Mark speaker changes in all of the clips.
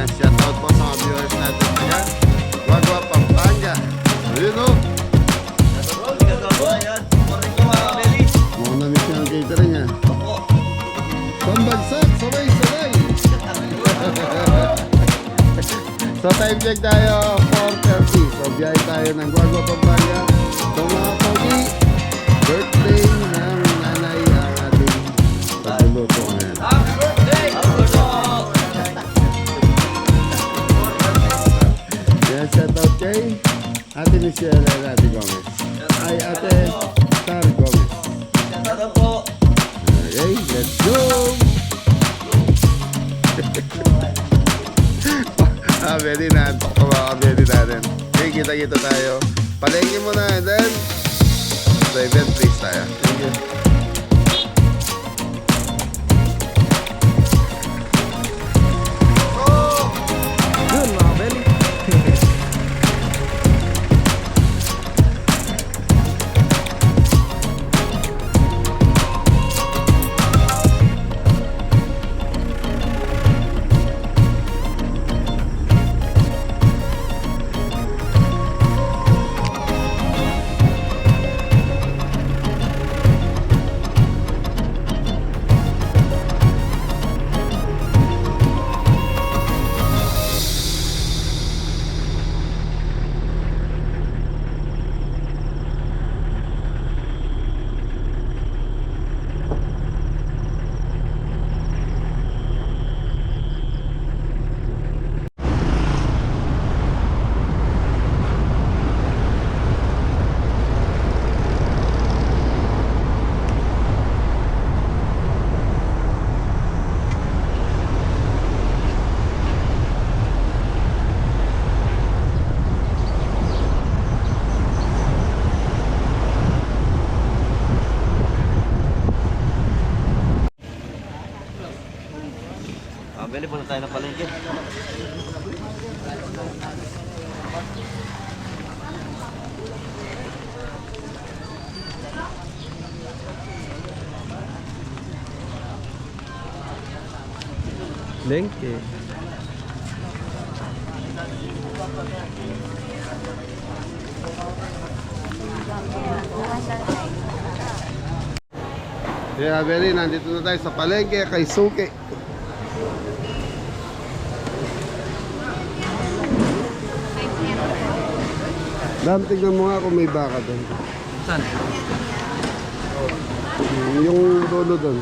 Speaker 1: Yan, shoutout po sa mga viewers natin ngayon. Wagwa, Pampanga. Ayun o. Mukhang na-miss nyo ang catering ha. Pambagsak, sabay-sabay. So time check tayo, 4:30. So biyahe tayo ng Wagwa, Pampanga. So mga pogi, birthday ng nanay ang ating pagluluto ngayon. Yan, shoutout kay Ate Michelle at Ate Gomez. Ay, Ate Star Gomez. Okay, let's go! Pwede na. Pwede natin. Okay, kita-kita tayo. Palengke mo na and then sa event place tayo. Thank you.
Speaker 2: Yun mga belly.
Speaker 3: Bili po na tayo ng palengke.
Speaker 2: Lengke.
Speaker 1: Yeah, Beli, nandito na tayo sa palengke kay Suki. Dam, tignan mo nga kung may baka doon.
Speaker 2: Saan?
Speaker 1: Yung dulo doon.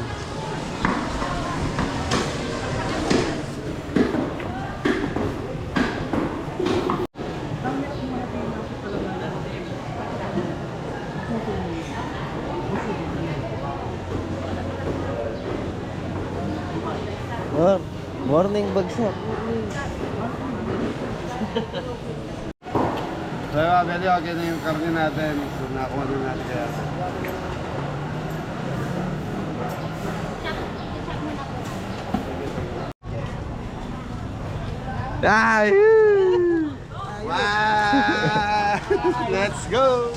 Speaker 2: Morning bagsak.
Speaker 1: Kaya Beli, okay na yung karne natin. So, nakuha na natin kaya.
Speaker 2: Ay!
Speaker 1: Wow! Let's go!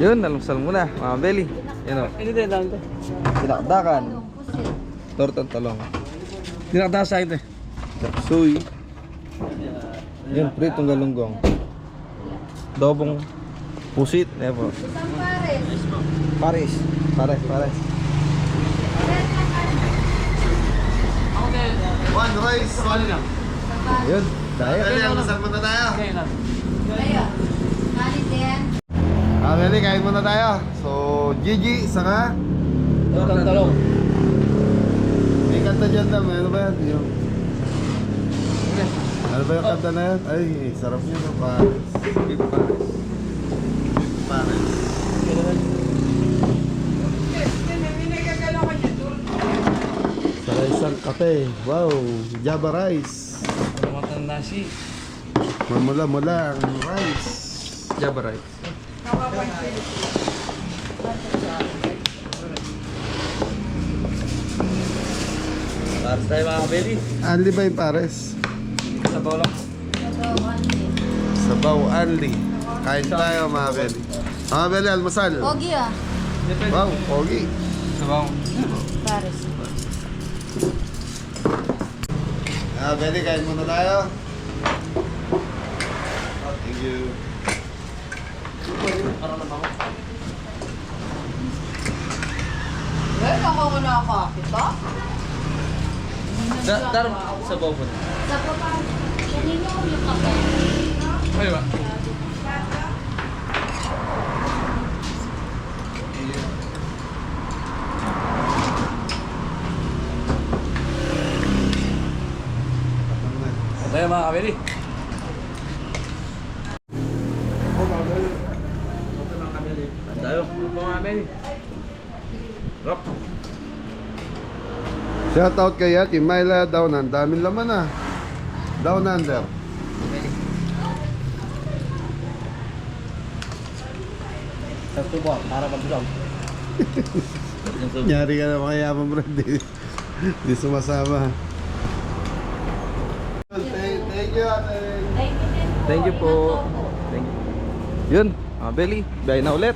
Speaker 2: Yun, nalusal muna mga belly. Yan o.
Speaker 3: Ini din lang to.
Speaker 2: Dinakdakan. Tortang talong. Dinakdakan sa ito eh. Suy. Yun, pritong galunggong. Dobong pusit. Yan po. Paris. Pares.
Speaker 1: One rice, one lang.
Speaker 2: Yun. Dahil.
Speaker 1: Beli, almasal muna tayo.
Speaker 4: Kayo. Kanin din.
Speaker 1: Beli, kain muna tayo. So, Gigi, saka
Speaker 2: Tortang talong.
Speaker 1: may kanta dyan na. Ano ba yan? Yung... Ano ba yung kanta na yan? Ay, sarap yun. Pares. Beef Pares. Beef Pares. Ate, wow, Java rice.
Speaker 2: Matang nasi.
Speaker 1: Mamula-mula ang rice.
Speaker 2: Java rice.
Speaker 3: Pares tayo mga kabeli.
Speaker 1: Anli ba yung pares?
Speaker 2: Sabaw lang.
Speaker 1: Sabaw, anli. Kain tayo mga beli. Mga beli, almasal.
Speaker 4: Ogi ah.
Speaker 1: Wow, pogi.
Speaker 2: Sabaw.
Speaker 4: Pares.
Speaker 1: Mga beli, kain muna tayo. Thank you.
Speaker 4: Ako ko na ako. Ito?
Speaker 2: Dar, sabaw po.
Speaker 4: Sa papa. Kanino yung kape?
Speaker 2: Ay ba? Tayo mga kabeli.
Speaker 3: Tayo.
Speaker 2: Mga kabeli. Rock.
Speaker 1: Shoutout kay Ate Myla Down. Ang daming laman ah. Down under.
Speaker 3: Sa tubo, para mag-vlog.
Speaker 1: Nyari ka na makayaman bro. Di sumasama. Thank you ate.
Speaker 2: Thank you po. Thank you. Yun, mga belly. Biyahe na ulit.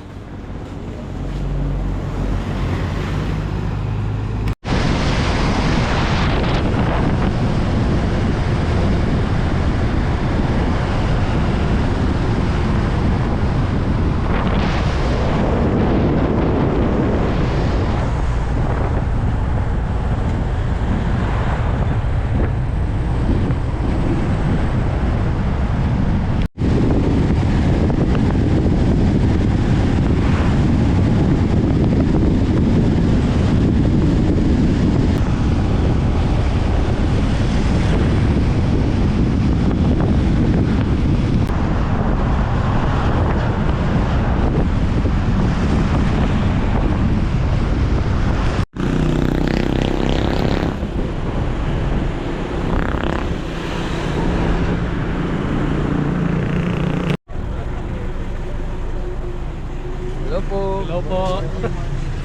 Speaker 2: Hello po.
Speaker 3: Hello po.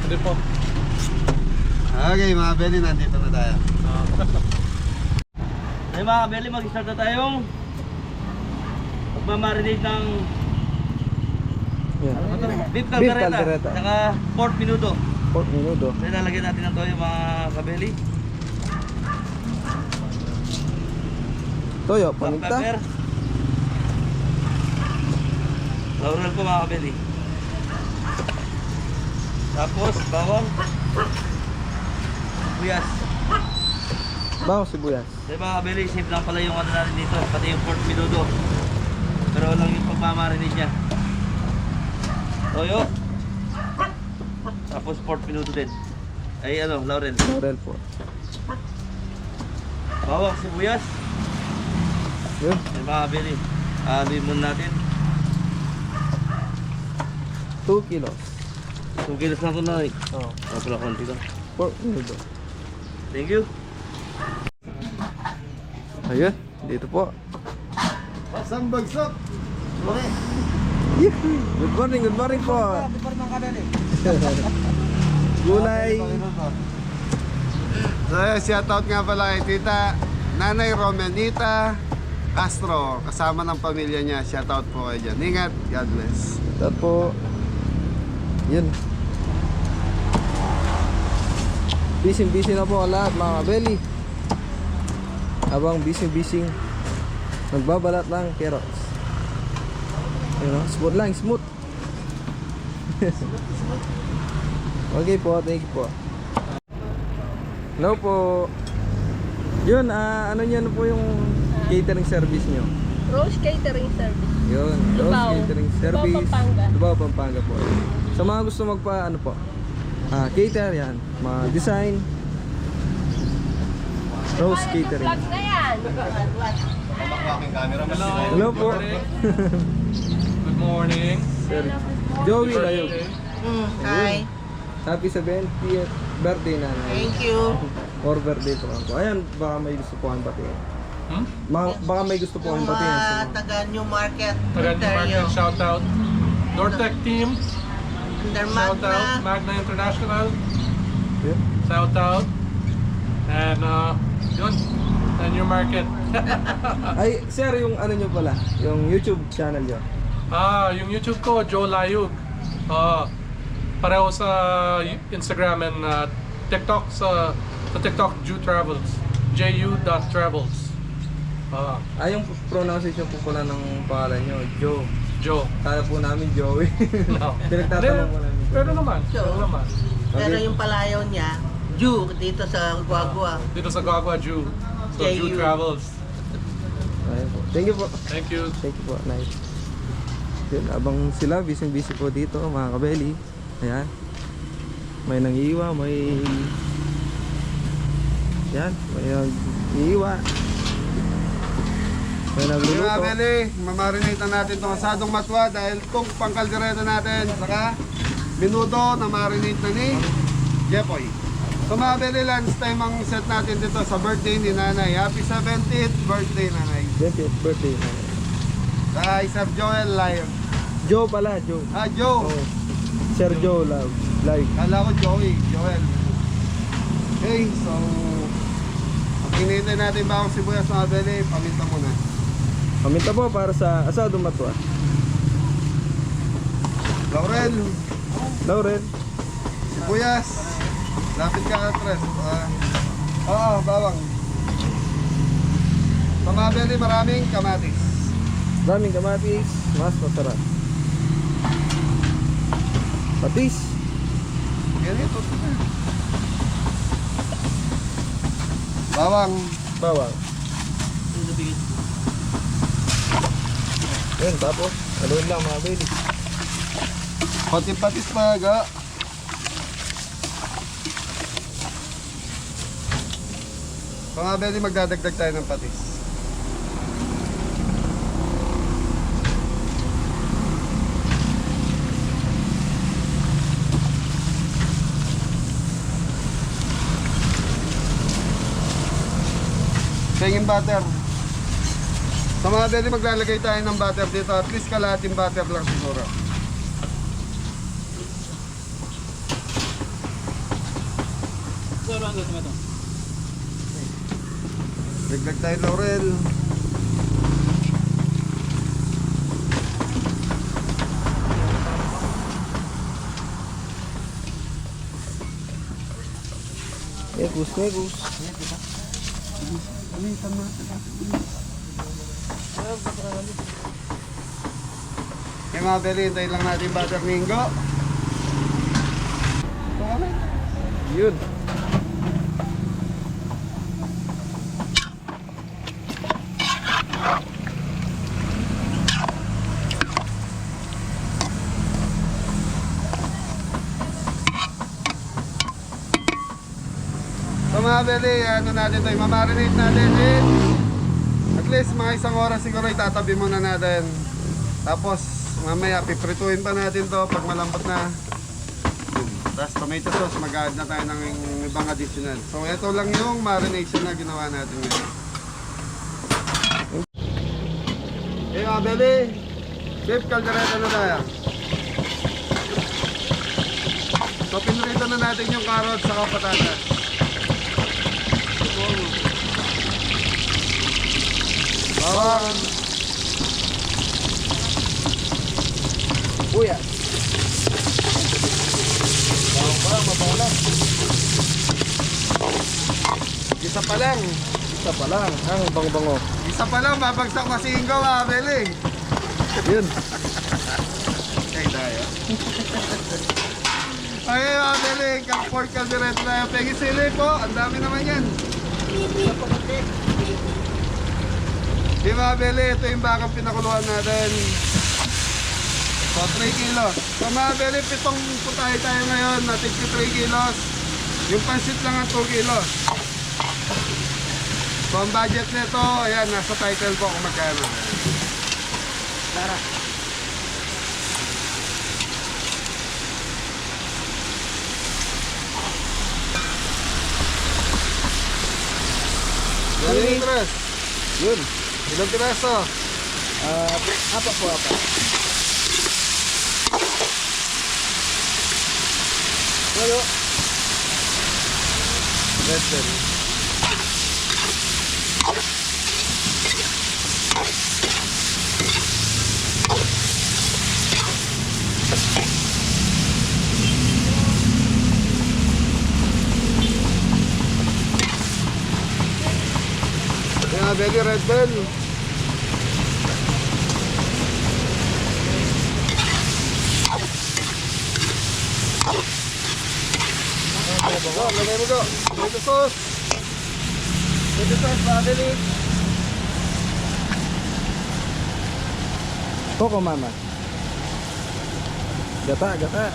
Speaker 3: Hindi po.
Speaker 1: Okay mga beli, nandito na tayo.
Speaker 3: Ay mga kabeli, mag-start na tayong magmamarinate ng
Speaker 2: Yan.
Speaker 3: beef
Speaker 2: Beef
Speaker 3: caldereta.
Speaker 2: caldereta.
Speaker 3: Saka pork minuto.
Speaker 2: Pork minudo.
Speaker 3: So ilalagyan natin ng toyo mga kabeli.
Speaker 2: Toyo,
Speaker 3: Black
Speaker 2: paninta.
Speaker 3: pepper. Laurel po mga kabeli. Tapos bawang. Buyas.
Speaker 2: Bawo sibuyas.
Speaker 3: So mga kabeli, safe lang pala yung ano natin dito. Pati yung pork minuto. Pero lang yung pagmamarinate niya. Toyo. Tapos pork minuto din. Ay ano, laurel.
Speaker 2: Laurel po.
Speaker 3: Bawang, sibuyas.
Speaker 2: Yun.
Speaker 3: Ay mga kabeli. Aluin muna natin.
Speaker 2: 2 kilos.
Speaker 3: 2 kilos na ito na eh.
Speaker 2: Oh.
Speaker 3: Pala konti ka.
Speaker 2: Pork minudo.
Speaker 3: Thank you.
Speaker 2: Ayun, dito po.
Speaker 1: Basang bagsak.
Speaker 2: Good morning po. Gulay.
Speaker 1: So shoutout nga pala kay Tita Nanay Romanita Castro. Kasama ng pamilya niya. Shoutout po kayo dyan. Ingat. God bless.
Speaker 2: Ito po. Yun. Busy na po ang lahat mga kabeli. Habang busy nagbabalat ng carrots. Ayun o, smooth lang, smooth. Okay po, thank you po. Hello po. Yun, ano nyo po yung catering service nyo?
Speaker 5: Rose Catering Service.
Speaker 2: Yun, Rose
Speaker 5: Lubao.
Speaker 2: Catering
Speaker 5: Lubao,
Speaker 2: Service.
Speaker 5: Pampanga.
Speaker 2: Lubao, Pampanga po. Sa mga gusto magpa, ano po, cater yan, mga design. Rose Catering.
Speaker 5: Vlog na yan.
Speaker 2: Hello po.
Speaker 6: Good morning.
Speaker 2: Sir Joey Layog.
Speaker 5: Hi.
Speaker 2: Happy 70th birthday nanay.
Speaker 5: Thank you.
Speaker 2: Or birthday prank ko. Ayan, baka may gusto po kayong batiin.
Speaker 6: Hmm?
Speaker 2: Baka may gusto po kayong batiin.
Speaker 7: Taga New Market,
Speaker 6: Taga New Market, shout out. Dortec team,
Speaker 7: Under
Speaker 6: shout out.
Speaker 7: Magna.
Speaker 6: Magna International,
Speaker 2: Yun.
Speaker 6: shout out. And yun, sa New Market.
Speaker 2: Ay, sir, yung ano nyo pala, yung YouTube channel nyo.
Speaker 6: Yung YouTube ko, Joe Layug. Pareho sa Instagram and TikTok. Sa TikTok, Ju Travels. ju.travels.
Speaker 2: Yung pronunciation po pala ng pangalan nyo, Joe.
Speaker 6: Joe.
Speaker 2: Kala po namin Joey.
Speaker 6: No.
Speaker 2: Pinagtatanong mo namin.
Speaker 6: Pero naman, pero naman.
Speaker 7: Pero
Speaker 2: Okay.
Speaker 7: yung palayaw niya, Ju, dito sa Guagua.
Speaker 6: Dito sa Guagua, Ju. So, Ju
Speaker 7: Ju.
Speaker 6: Travels.
Speaker 2: Ayun po. Thank you po.
Speaker 6: Thank you.
Speaker 2: Thank you po. Nice. Yun, abang sila, busy po dito, mga kabeli. Ayan. May nangiiwa, may... Yan, may nangiiwa. May
Speaker 1: Mga
Speaker 2: nagluluto.
Speaker 1: beli, mamarinate na natin itong asadong matwa dahil itong pangkaldereta natin. Saka minuto na marinate na ni Jepoy. So mga beli, lunch time ang set natin dito sa birthday ni Nanay. Happy 70th birthday, Nanay.
Speaker 2: 20th birthday.
Speaker 1: Saka Sir Joel live.
Speaker 2: Joe pala, Joe.
Speaker 1: Joe.
Speaker 2: Oh. Sir Joe live.
Speaker 1: Kala ko Joey, Joel. Okay, so hinihintay natin ba akong sibuyas mga beli, paminta muna.
Speaker 2: Paminta po para sa asadong matwa.
Speaker 1: Laurel,
Speaker 2: Laurel.
Speaker 1: sibuyas. Lapit ka atres. Bawang. Sa mga beli, maraming kamatis.
Speaker 2: Daming kamatis, mas masarap. Patis.
Speaker 1: Ganito. Bawang.
Speaker 2: Bawang. Yun, tapos haluin lang mga beli.
Speaker 1: Konting patis pa, ga. Mga beli, magdadagdag tayo ng patis. Pengin butter. Sa mga beli, maglalagay tayo ng butter dito. At least kalahating butter lang siguro. Dagdag tayo laurel.
Speaker 2: Negus.
Speaker 1: Kaya mga beli, hintayin lang natin yung butter ningo.
Speaker 2: Yun.
Speaker 1: So mga beli, ano natin ito, mamarinate natin in at least mga isang oras siguro itatabi muna natin. Tapos mamaya piprituin pa natin to pag malambot na. Tapos tomato sauce, mag-add na tayo ng ibang additional. So ito lang yung marination na ginawa natin ngayon. Okay mga beli, beef caldereta na tayo. So pinrito na natin yung carrots sa patatas. Bawang.
Speaker 2: Kuya.
Speaker 1: Mabaw lang. Isa pa lang.
Speaker 2: Isa pa lang. Ang bango-bango.
Speaker 1: Isa pa lang, mabagsak masinggaw mga beli.
Speaker 2: Yun.
Speaker 1: Ay, tayo. Ay, mga beli, pork caldereta na yung pegi sili po. Ang dami naman yan. Di mga beli, ito yung bakang pinakuluan natin. So, 3 kilos. So, mga beli, 7 putahe tayo ngayon. Natin 3 kilos. Yung pansit lang ang 2 kilos. So, ang budget nito, ayan, nasa title po kung magkano. Tara.
Speaker 2: Mabili.
Speaker 1: Tres.
Speaker 2: Yun.
Speaker 1: Ilang piraso?
Speaker 2: Apat po, apat. Tuyo.
Speaker 1: Red bell. Yan, belly red bell. Go, lagay mo go. Tomato sauce.
Speaker 2: Ito sa Mabili. Coco Mama. Gata, gata.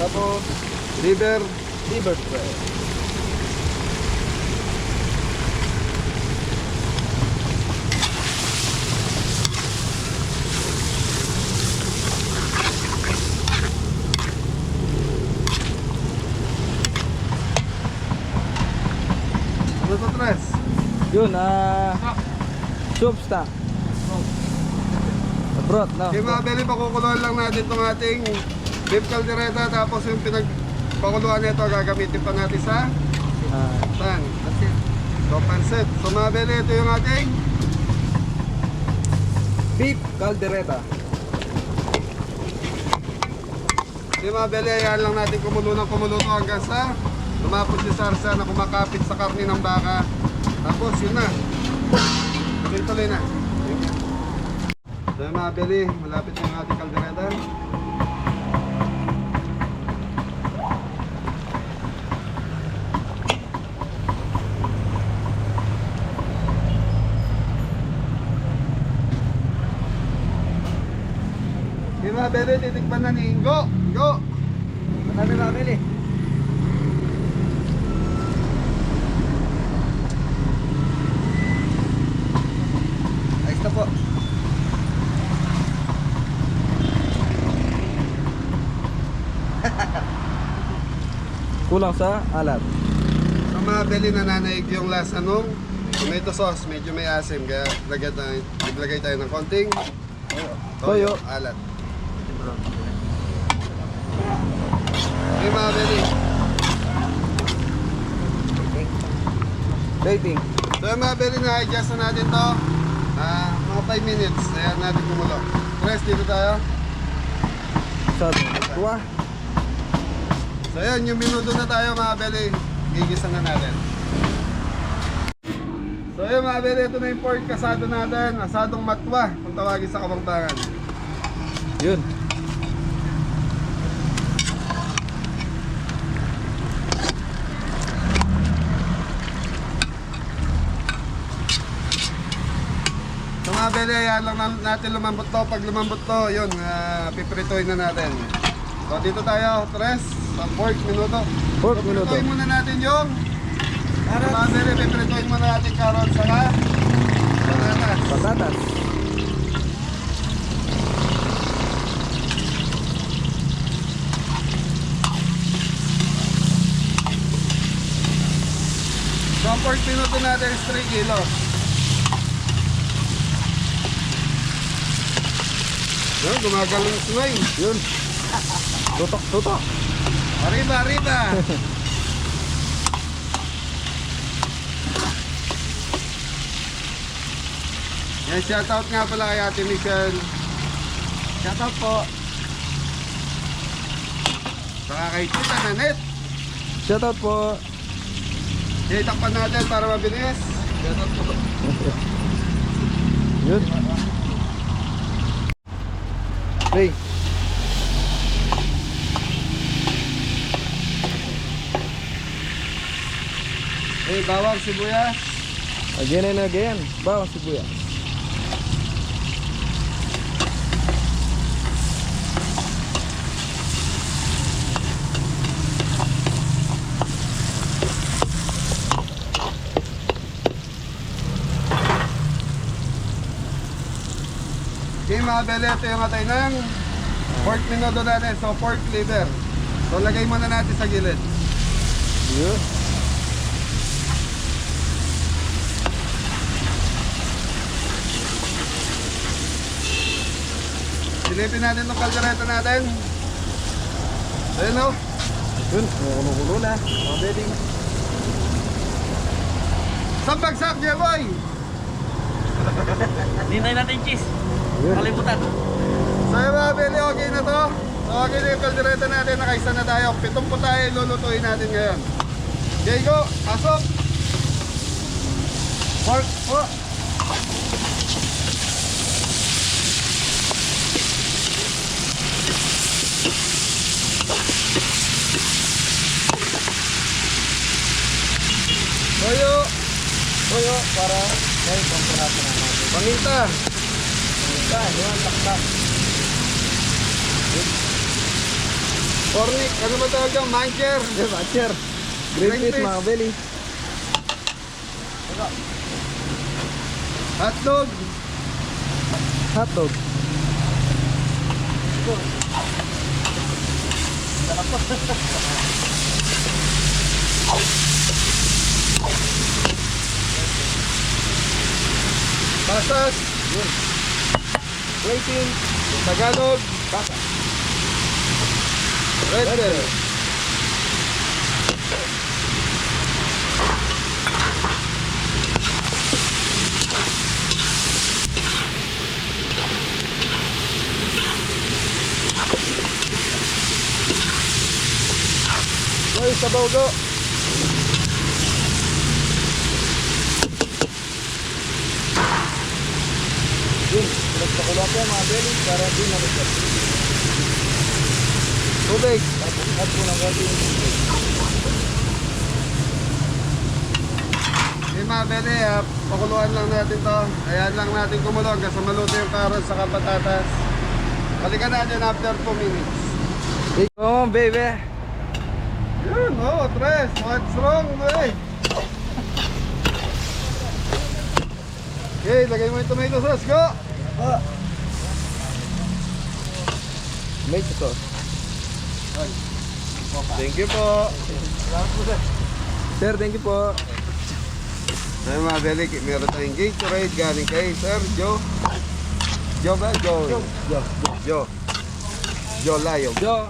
Speaker 1: Tapos, liver.
Speaker 2: Liver spread.
Speaker 1: Ano to, Tres?
Speaker 2: Yun, soup stock. Broth, no?
Speaker 1: Okay, mga belly, pakukuluan lang natin itong ating beef caldereta. Tapos yung pinagpakuluan nito, gagamitin pa natin sa saan? So, pansit. So, mga belly, ito yung ating
Speaker 2: Beef caldereta.
Speaker 1: okay, mga belly, ayan lang natin kumulo ng kumulo to hanggang sa lumapot yung sarsa na kumakapit sa karni ng baka. Tapos, yun na. Tuloy-tuloy na. So, mga belly, malapit na yung ating caldereta. Okay, mga belly, titikman na ni Ingo. Ingo!
Speaker 2: Marami Mabili. Ayos na po. Kulang sa alat.
Speaker 1: Sa mga belly, nananaig yung lasa nung tomato sauce. Medyo may asim, kaya naglagay tayo ng konting
Speaker 2: Toyo.
Speaker 1: alat. Okay, mga belly.
Speaker 2: Dating.
Speaker 1: So yung mga belly, na-adjust na natin to. Mga 5 minutes. Ayan natin kumulo. Press, dito tayo.
Speaker 2: Sa tuwa.
Speaker 1: So yun, yung minuto na tayo mga belly. Gigisa na natin. So yun mga belly, ito na yung pork kasado natin. Asadong matwa, kung tawagin sa Kabangtangan.
Speaker 2: Yun.
Speaker 1: So mga belly, ayan lang natin lumambot to. Pag lumambot to, yun, pipritoy na natin. So dito tayo, tres, sa pork minuto.
Speaker 2: Pork minuto.
Speaker 1: Pipritoy muna natin yung mga belly, pipritoy muna natin carrots saka bananas.
Speaker 2: Patatas.
Speaker 1: So ang pork minuto natin is 3 kilos. Yun, gumagaling sunoy.
Speaker 2: Yun. Tutok, tutok.
Speaker 1: Arriba, arriba! Yan, shoutout nga pala kay Ate Michelle. Shoutout po. Saka kay Tita Nanet.
Speaker 2: Shoutout po.
Speaker 1: Takpan natin para mabilis. Shoutout po.
Speaker 2: Yun. Play.
Speaker 1: Bawang sibuyas.
Speaker 2: Again and again. Bawang sibuyas.
Speaker 1: mga bele, ito yung atay ng pork minudo natin. So pork liver. So lagay muna natin sa gilid.
Speaker 2: Yun.
Speaker 1: Silipin natin itong kaldereta natin. Ayun o.
Speaker 2: Yun, kumukulo na. Mga belly.
Speaker 1: Isang bagsak, Jeboy!
Speaker 3: Nintay natin cheese.
Speaker 2: Yun.
Speaker 3: Kalimutan.
Speaker 1: So yung mga bele, okay na to. So okay na yung kaldereta natin. Nakaisa na tayo. 7 po tayo lulutuin natin ngayon. Okay, go. Pasok. Pork po. Toyo.
Speaker 2: Toyo, para may pampurata na natin.
Speaker 1: Pangita.
Speaker 2: Ika, yun, taktak.
Speaker 1: Cornic. Ano ba tawag yung mancher?
Speaker 2: Yun, matcher. Green
Speaker 1: Green
Speaker 2: fish,
Speaker 1: fish.
Speaker 2: mga belly.
Speaker 1: Hotdog.
Speaker 2: Hotdog.
Speaker 1: Pasas.
Speaker 2: Waiting.
Speaker 1: Tagalog.
Speaker 2: Baka.
Speaker 1: Red bell. Hoy, sabaw go.
Speaker 2: Yun, nagpakulo ako mga belly para di na-reset.
Speaker 1: Tubig.
Speaker 2: Tapos add po ng konting tubig.
Speaker 1: Yung mga bele, pakuluan lang natin to. Ayan lang natin kumulo hanggang sa maluto yung carrots sa patatas. Balikan natin after 2 minutes.
Speaker 2: Oh, baby.
Speaker 1: Yun, oh, Tres. What's wrong, boy? Okay, lagay mo yung tomato sauce, go!
Speaker 2: Make the sauce.
Speaker 1: Thank you po.
Speaker 2: Sir, thank you po.
Speaker 1: Ay mga bele, meron tayong Gatorade galing kay Sir Joe. Joe ba? Joe. Joe Layog.
Speaker 2: Joe.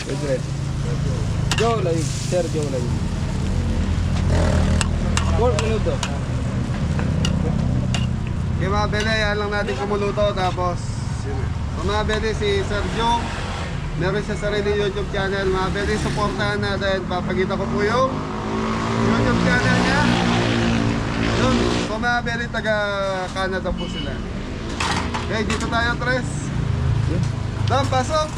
Speaker 2: Pedret. Joe Layog. Sir Joe Layog. 4 minuto.
Speaker 1: Okay mga bele, yan lang natin kumuluto. Tapos, yun na. So mga bele, si Sir Joe, meron siya sarili YouTube channel. Mga bele, supportahan natin. Papakita ko po yung YouTube channel niya. Yun. So mga bele, taga Canada po sila. Okay, dito tayo, Tres. Dam, pasok.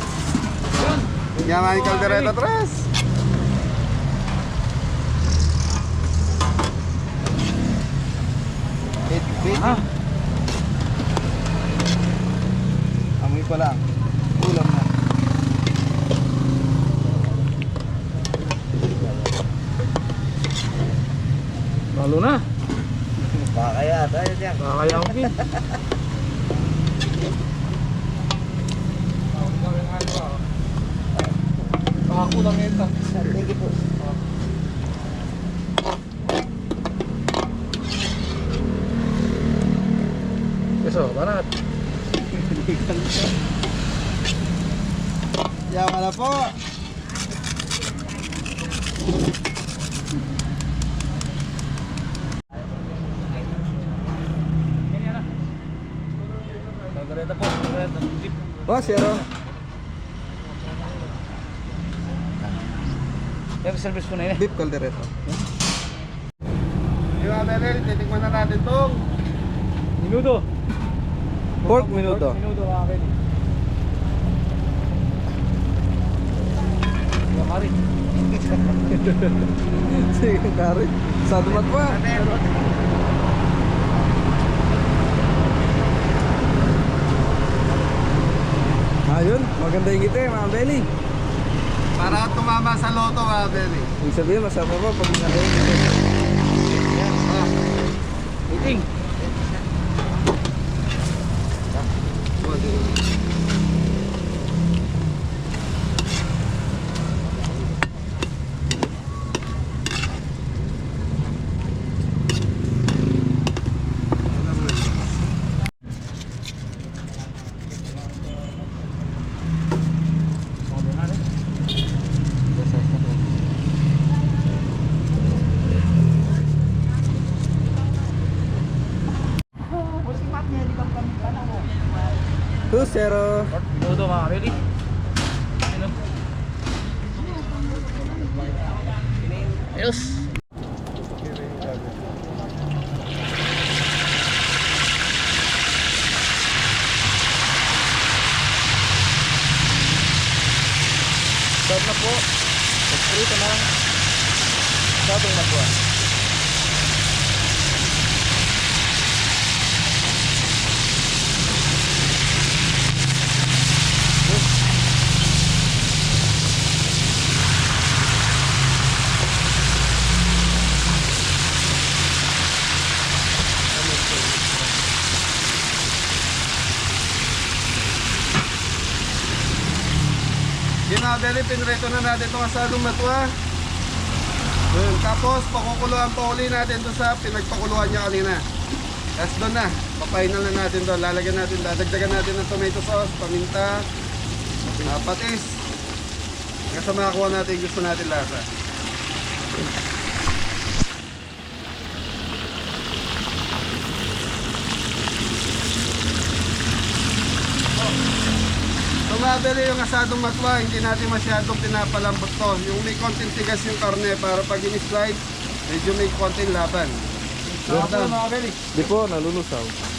Speaker 1: Yaman yung kaldereta, Tres.
Speaker 2: Ah. Amoy pa lang. Ulam na. Lalo na.
Speaker 3: Pakaya tayo diyan.
Speaker 2: Kakaya ko din. Ako lang ito.
Speaker 3: Thank you po.
Speaker 2: Eso, banat.
Speaker 1: Yaman na po.
Speaker 3: Kaldereta po. Kaldereta.
Speaker 2: Oh, zero.
Speaker 3: Yung service ko na yun.
Speaker 2: Beef caldereta.
Speaker 1: Yung mga bele, titikman na natin itong
Speaker 3: Minuto.
Speaker 2: Pork minuto.
Speaker 3: Minuto akin. Kari.
Speaker 2: Sige, kari. Sa dumat pa. Ayun, maganda yung ngiti, mga belly.
Speaker 1: para tumama sa loto mga bele.
Speaker 2: Ibig sabihin, masama pa pag maganda yung ngiti.
Speaker 3: Meeting.
Speaker 2: Two zero.
Speaker 3: Minuto mga kabeli. Ayos.
Speaker 2: Start na po. Pagprito na. Sabong magwa.
Speaker 1: Yun na, Beli, pinreto na natin itong asadong matwa. Yun, tapos pakukuluan pa uli natin doon sa pinagpakuluan niya kanina. Tapos doon na, papainal na natin doon. Lalagyan natin, dadagdagan natin ng tomato sauce, paminta, patis. Hanggang sa makakuha natin yung gusto natin lasa. So mga Beli, yung asadong matwa, hindi natin masyadong pinapalambot to. Yung may konting tigas yung karne para pag in-slide, medyo may konting laban. So, mga Beli.
Speaker 2: Di po, nalulusaw.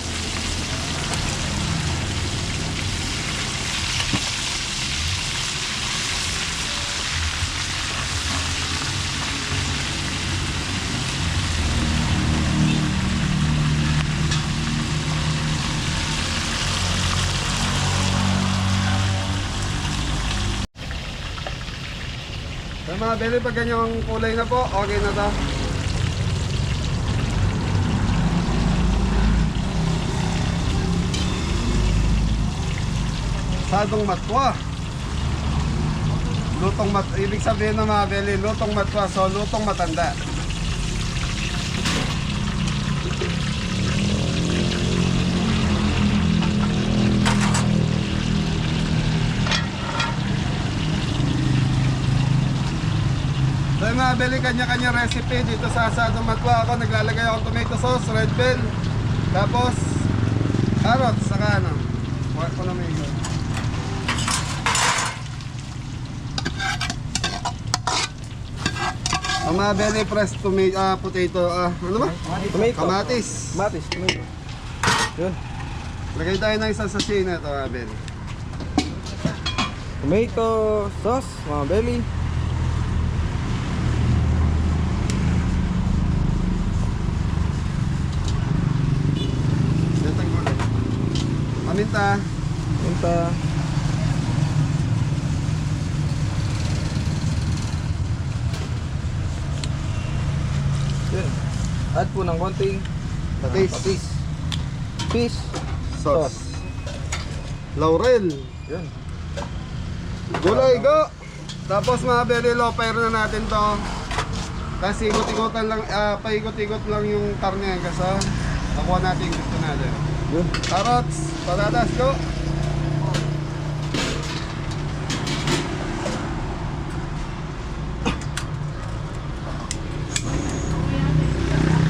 Speaker 1: So mga Beli, pag ganyang kulay na po, okay na to. Asadong matwa. Ibig sabihin ng mga Beli, lutong matwa, so lutong matanda. So yung mga Beli, kanya-kanya recipe dito sa asadong matwa. Ako naglalagay akong tomato sauce, red bell, tapos carrots, saka ano, huwag ko na may ito. Ang mga Beli, fresh potato, ano ba?
Speaker 2: Tomato.
Speaker 1: Kamatis.
Speaker 2: Kamatis, tomato. Yun.
Speaker 1: Lagay tayo ng isang sachet na ito mga Beli.
Speaker 2: Tomato sauce, mga Beli.
Speaker 1: Paminta.
Speaker 2: Minta. Yun. Add po ng konting
Speaker 1: Patis.
Speaker 2: patis. Fish
Speaker 1: Sauce. Laurel.
Speaker 2: Yun.
Speaker 1: Gulay go. Tapos mga Beli, low-fire na natin to. Kasi ikot-ikotan lang, paikot-ikot lang yung karne kasi nakuha natin yung gusto natin.
Speaker 2: Yun.
Speaker 1: Carrots, patatas go.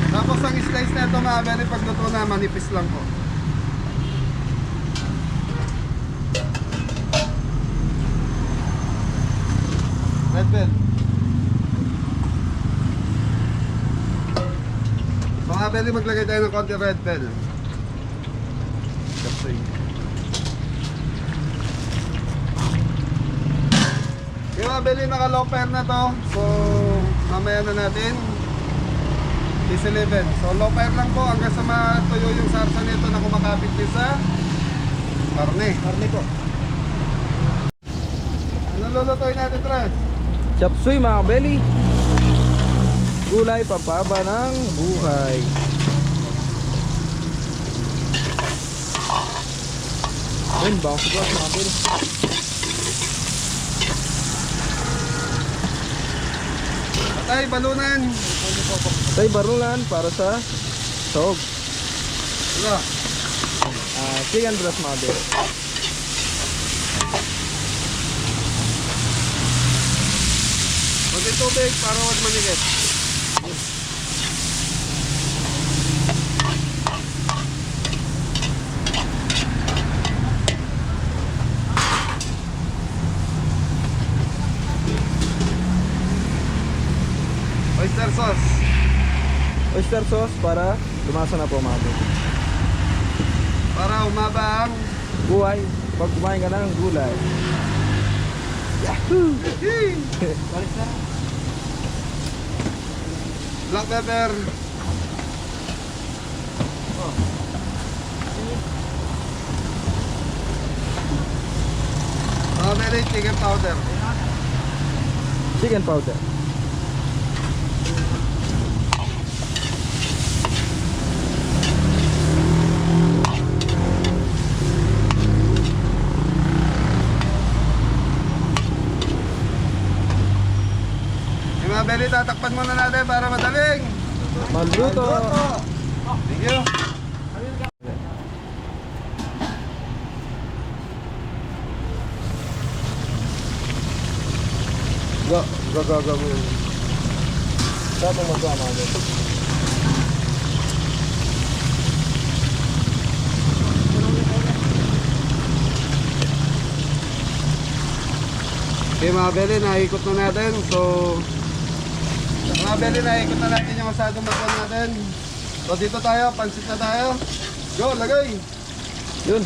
Speaker 1: Tapos ang slice na ito mga Beli, pag luto na, manipis lang po. Red bell. Mga Beli, maglagay tayo ng konti red bell. Yung mga Beli, naka-low fire na to. So, mamaya na natin. Is 11. So, low fire lang po hanggang sa matuyo yung sarsa nito na kumakapit din sa karne. Karne po. Ano lulutuin natin, Tres?
Speaker 2: Chop suey, mga Beli. Gulay pampaba ng buhay. Yun, bounce box mga Belly.
Speaker 1: Patay, balunan.
Speaker 2: Tay barulan para sa sahog.
Speaker 1: Wala.
Speaker 2: Chicken breast mga Belly.
Speaker 1: Pati tubig para huwag manikit. Oyster sauce.
Speaker 2: Oyster sauce para lumasa na po mga Belly.
Speaker 1: Para umaba ang
Speaker 2: Buhay, pag kumain ka na ng gulay.
Speaker 1: black pepper. Strawberry chicken powder.
Speaker 2: Chicken powder.
Speaker 1: Yung mga belly, tatakpan muna natin para madaling.
Speaker 2: Magluto.
Speaker 1: Thank you. Go.
Speaker 2: Sarap ang magawa mga Belly.
Speaker 1: Okay mga belly, naikot na natin. So, mga belly, naikot na natin yung asadong baguan natin. So, dito tayo, pansit na tayo. Go, lagay.
Speaker 2: Yun.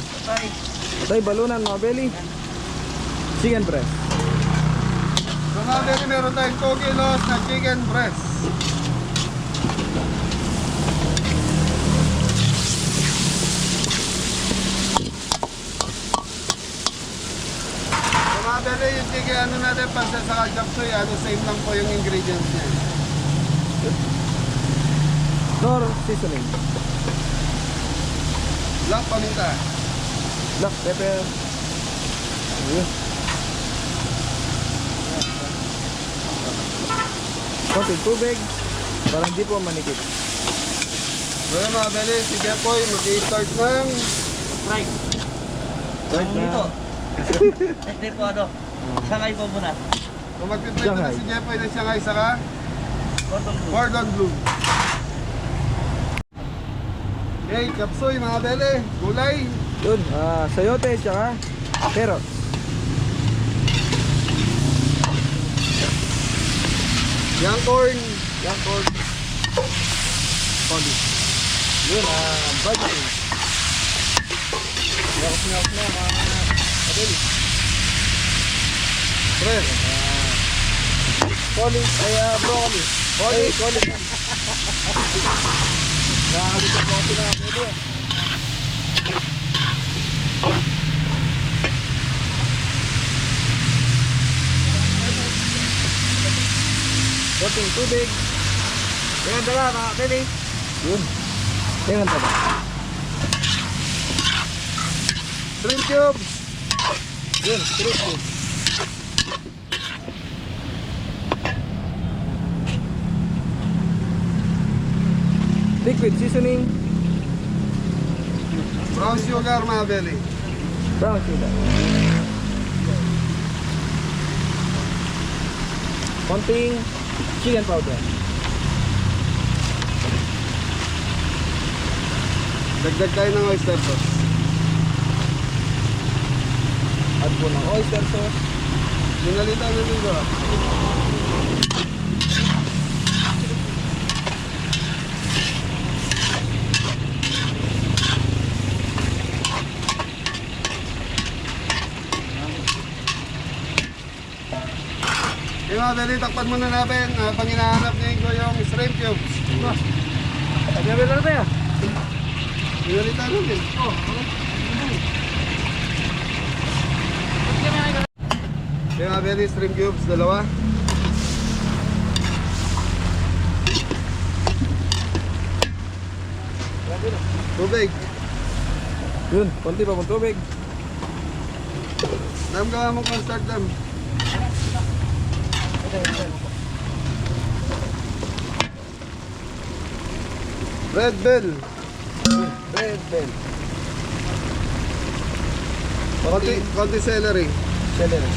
Speaker 2: Tay balunan mga Belly. Chicken breast.
Speaker 1: So mga belly, meron tayong 2 kilos na chicken breast. So mga belly, yung chicken ano natin, pansit sa chapsuy, same lang po yung ingredients niya.
Speaker 2: Nor seasoning.
Speaker 1: Black paminta.
Speaker 2: Black pepper. Yun. Konting tubig para hindi po manikit.
Speaker 1: So yun mga belly, si Jepoy mag-i-start ng
Speaker 3: Right.
Speaker 2: Right na.
Speaker 3: Dito. Hindi po ano. Sangay po muna.
Speaker 1: kung mag-prepare na
Speaker 2: Shanghai.
Speaker 1: si Jepoy ng Shanghai saka
Speaker 3: Cordon bleu.
Speaker 1: Cordon Bleu. Okay, kapsoy mga belly, gulay.
Speaker 2: Yun, sayote tsaka carrots.
Speaker 1: Young corn.
Speaker 2: Poli. Yun, budgeting. Yakos na mga kabili.
Speaker 1: Tres.
Speaker 2: Poli, ay broccoli. Poli. Nakakalito po ako na pwede. Konting tubig.
Speaker 3: Tingnan dala mga Benny.
Speaker 2: Yun. Tingnan pa ba?
Speaker 1: Shrimp cubes.
Speaker 2: Yun, straight food. Liquid seasoning.
Speaker 1: Brown sugar mga belly.
Speaker 2: Brown sugar. Konting chicken powder.
Speaker 1: Dagdag tayo ng oyster sauce.
Speaker 2: Add po ng oyster sauce.
Speaker 1: Sinalitan na dito. Okay mga belly, takpan muna natin pang hinahanap niyo yung shrimp cubes.
Speaker 2: Sabi na tayo.
Speaker 1: Sinalitan natin. Okay mga belly, shrimp cubes, dalawa. Tubig.
Speaker 2: Yun, konti pa pong tubig.
Speaker 1: Dam gawa mo kung start dam. Red bell.
Speaker 2: Red bell.
Speaker 1: Konti celery.
Speaker 2: Celery.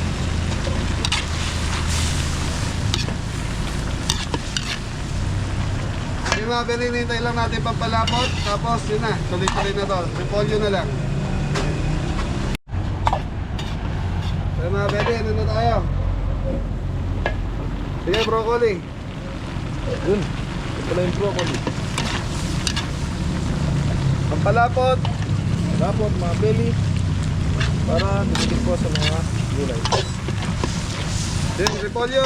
Speaker 1: Yung mga belinintay lang natin pampalapot. Tapos yun na, tuloy-tuloy na to. Repolyo na lang. So mga beli, ano na tayo? Sige, broccoli.
Speaker 2: Yun. Ito lang yung broccoli.
Speaker 1: Pampalapot.
Speaker 2: Tapos mga belly. Para dumikit po sa mga gulay.
Speaker 1: Then, repolyo.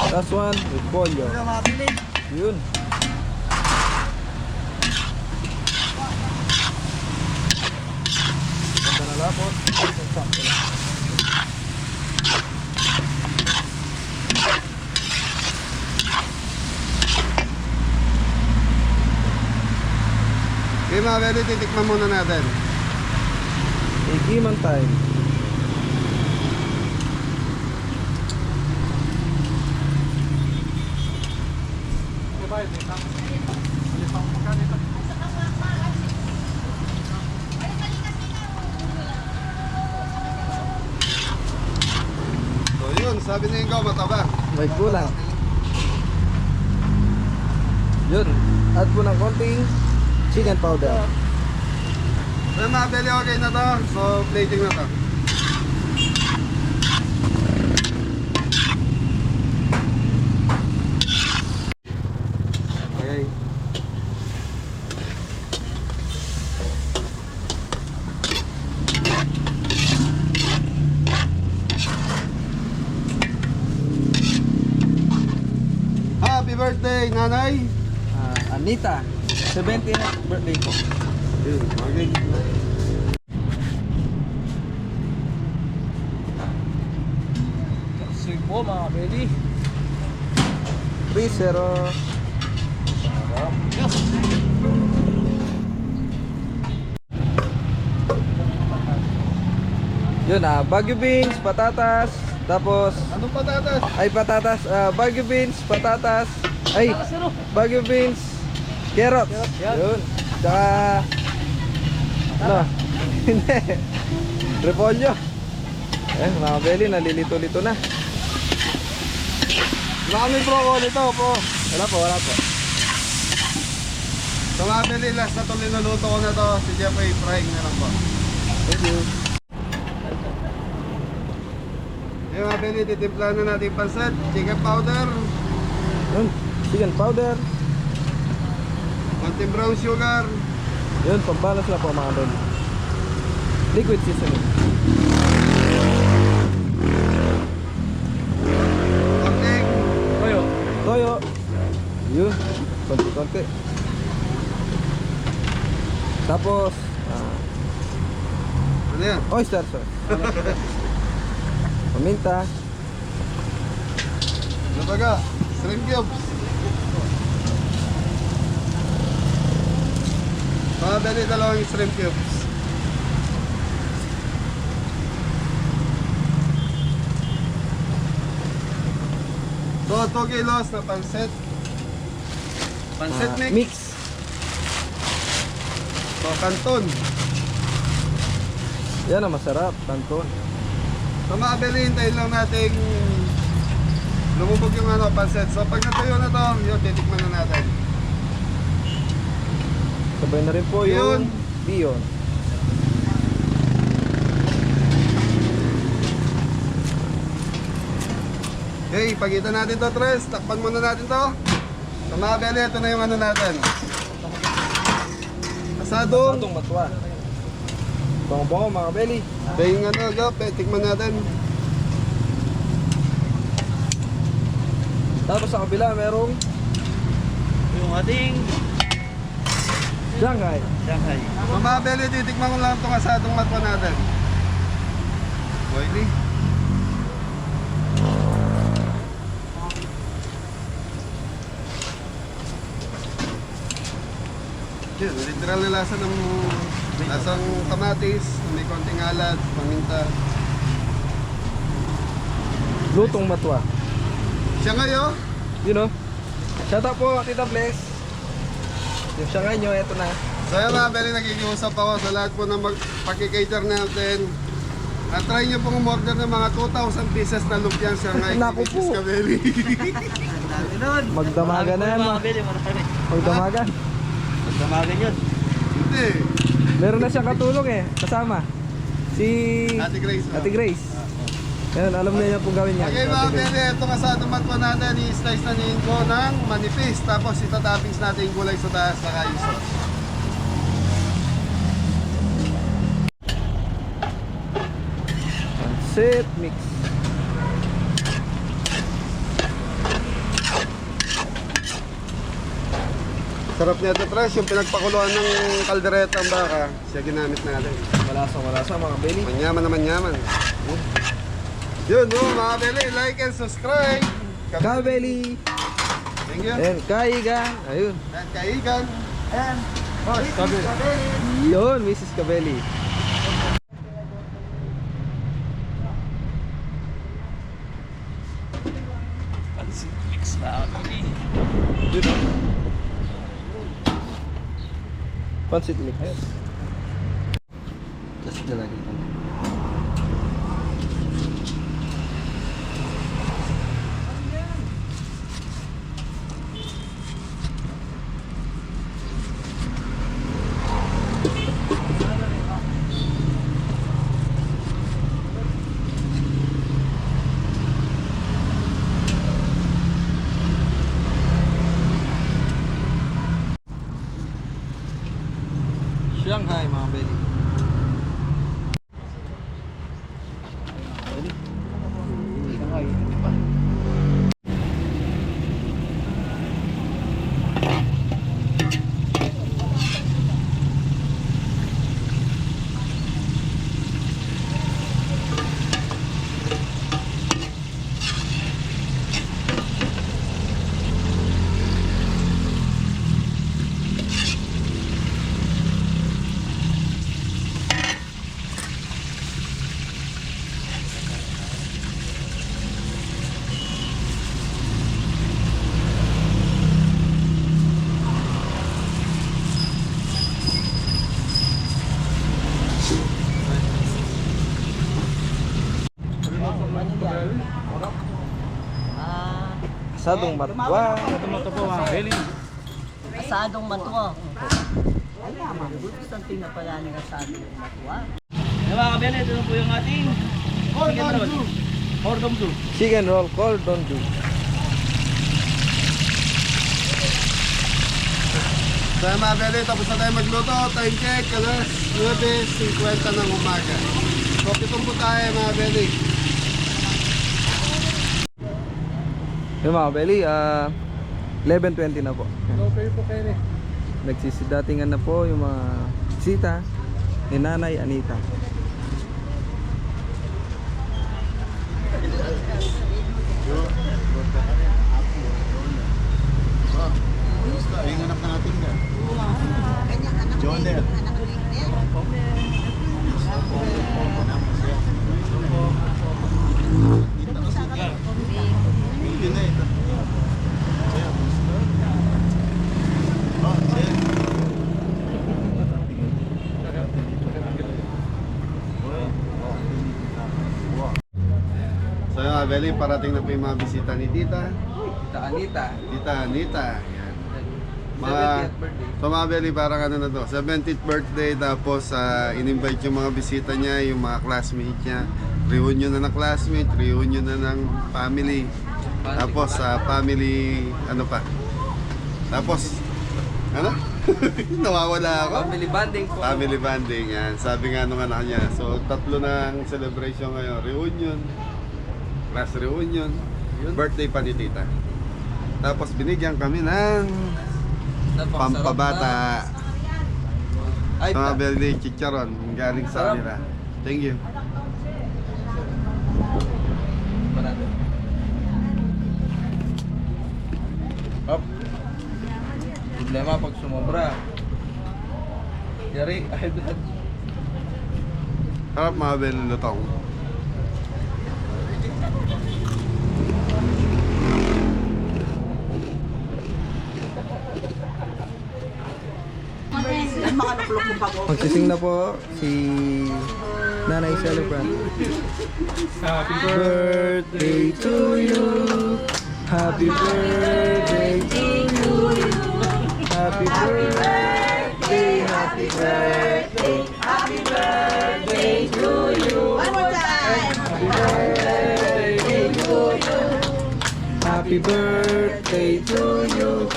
Speaker 2: Last one, repolyo. Yun. Ganda na lapot. Sakto lang.
Speaker 1: Okay mga beli, titikman muna natin.
Speaker 2: Ikiman time.
Speaker 1: So yun, sabi na yung mataba.
Speaker 2: May kulang. Yun. Add po ng konting chicken powder.
Speaker 1: So mga beli, okay na to. So plating na to. Okay. Happy birthday, nanay!
Speaker 2: Anita, 70th birthday ko.
Speaker 1: Yun, okay.
Speaker 6: Kasi po mga belly.
Speaker 2: 3-0. Yun Baguio beans, patatas, tapos
Speaker 1: Anong patatas?
Speaker 2: patatas, Baguio beans, patatas, Baguio beans, carrots. Yun. Tsaka ano? Hindi. Repolyo. Mga belly, nalilito-lito na.
Speaker 1: Marami broccoli to po.
Speaker 2: Wala po.
Speaker 1: So mga beli, last na to linuluto ko na to. Si Jeffrey, frying na lang po.
Speaker 2: Thank you.
Speaker 1: Yung mga beli, titimpla na natin yung pansit, chicken powder,
Speaker 2: Yun, chicken powder.
Speaker 1: konting brown sugar,
Speaker 2: Yun, pambalas lang po mga belly. Liquid seasoning.
Speaker 1: konting
Speaker 2: Toyo. Yun, konti-konti. Tapos,
Speaker 1: ano yan?
Speaker 2: oyster sauce. Paminta.
Speaker 1: Ano baga? Shrimp cubes. Mga beli, dalawang shrimp cubes. So, 2 kilos na pansit. Pansit mix.
Speaker 2: Mix.
Speaker 1: So, kanton.
Speaker 2: Yan ang masarap, kanton.
Speaker 1: So, mga beli, hintayin lang natin lumubog yung pansit. So, pag natuyo na to, yun, titikman na natin.
Speaker 2: Sabay na rin po
Speaker 1: Yun.
Speaker 2: yung biyon.
Speaker 1: Okay, pagitan natin to, Tres. Takpan muna natin to. So, mga beli, ito na yung natin. Asadong.
Speaker 2: Itong matwa. Bongo-bongo mga belly.
Speaker 1: Kaya yung tikman natin.
Speaker 2: Tapos sa kabila merong
Speaker 3: Yung ating
Speaker 2: Shanghai.
Speaker 3: Shanghai.
Speaker 1: So, mga beli, titikman ko lang itong asadong matwa natin. Boily. Yun, literal na lasa ng lasang kamatis, may konting alat, paminta.
Speaker 2: Lutong matwa.
Speaker 1: Siya ngayon.
Speaker 2: You know? Shout out po, Tita Bless. Yung siyangay nyo, eto na.
Speaker 1: So yan mga Beli, nakikiusap ako sa lahat po na pagkikater natin. At try nyo pong umorder ng mga 2,000 pieces na lumpiang Shanghai.
Speaker 2: Naku po.
Speaker 1: Kabeli.
Speaker 7: Dami nun.
Speaker 2: Magdamagan na yan.
Speaker 3: Mga Beli, marami.
Speaker 2: Magdamagan.
Speaker 3: Magdamagan yun.
Speaker 1: Hindi.
Speaker 2: Meron na siyang katulong eh, kasama. Si
Speaker 1: Ate Grace.
Speaker 2: Ate Grace. Yan, alam na niya kung gawin niya.
Speaker 1: Okay mga
Speaker 2: Ate Grace.
Speaker 1: Beli, ito kasado matwa natin. I-slice na ni Ingo ng manipis. Tapos itatoppings natin yung gulay sa taas na yung sauce.
Speaker 2: Set mix.
Speaker 1: Sarap niya ito, Tres. Yung pinagpakuluan ng kaldereta ang baka, siya ginamit natin.
Speaker 2: Malasa mga belly.
Speaker 1: Manyaman na manyaman. Yun, mga Beli, like and subscribe.
Speaker 2: Kabeli.
Speaker 1: Thank you.
Speaker 2: And kaigan. Ayun.
Speaker 1: And kaigan. And
Speaker 2: Yun, Mrs. Kabeli.
Speaker 3: Mix na.
Speaker 2: Pansit mix.
Speaker 3: Tapos dalagin ko.
Speaker 2: Shanghai mga belly. Asadong matwa.
Speaker 7: Asadong matwa. Something na pala ng asadong matwa.
Speaker 3: Yung mga Beli, ito na po yung ating chicken roll. Cordon bleu.
Speaker 2: Chicken roll, cordon bleu.
Speaker 1: So mga Beli, tapos na tayo magluto. Time check, alas 9:50 ng umaga. So pitong po tayo mga Beli.
Speaker 2: Yung mga belly, 11:20 na po.
Speaker 6: Okay po kayo eh.
Speaker 2: Nagsisidatingan na po yung mga sita ni Nanay Anita.
Speaker 1: Yung anak natin ka. Joner. So yung mga Beli, parating na po yung mga bisita ni Tita.
Speaker 2: Tita Anita.
Speaker 1: Tita Anita. Yan.
Speaker 2: 70th birthday.
Speaker 1: So mga Beli, parang ano na to, 70th birthday, tapos in-invite yung mga bisita niya, yung mga classmate niya. Reunion na ng classmate, reunion na ng family. Tapos family, ano pa? Tapos, ano? Nawawala ako.
Speaker 2: Family bonding po.
Speaker 1: Family bonding, yan. Sabi nga nung anak niya. So, tatlo ng celebration ngayon. Reunion, class reunion, birthday pa ni Tita. Tapos binigyan kami ng pampabata.
Speaker 2: Ay,
Speaker 1: Mga Beli chicharon, galing sa kanila. Thank you.
Speaker 2: Up. Problema pag sumobra. Yari, ay blood.
Speaker 1: Harap mga Beli lutong.
Speaker 2: Magsising na po si Nanay Celebrant.
Speaker 6: Happy
Speaker 2: Birthday to you. Happy birthday to you. Happy birthday, happy birthday, happy birthday to you.
Speaker 4: One more time.
Speaker 2: Happy birthday to you. Happy birthday to you.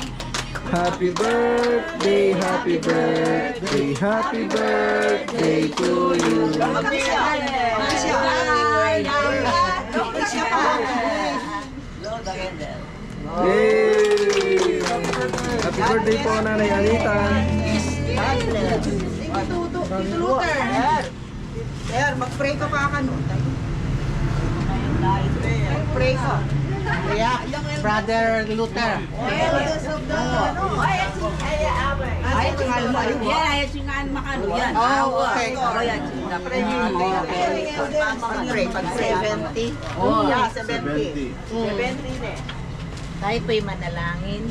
Speaker 2: Happy birthday, happy birthday, happy birthday to you. Yay! Happy birthday po, Nanay Anita.
Speaker 7: Sir, mag-pray ka pa ka nun. Mag-pray ka. Kaya, Brother Luther. Oh, okay. Pag-pray, pag-pray. 70. Oh, yeah, 70. 70 eh.
Speaker 8: Tayo po'y manalangin.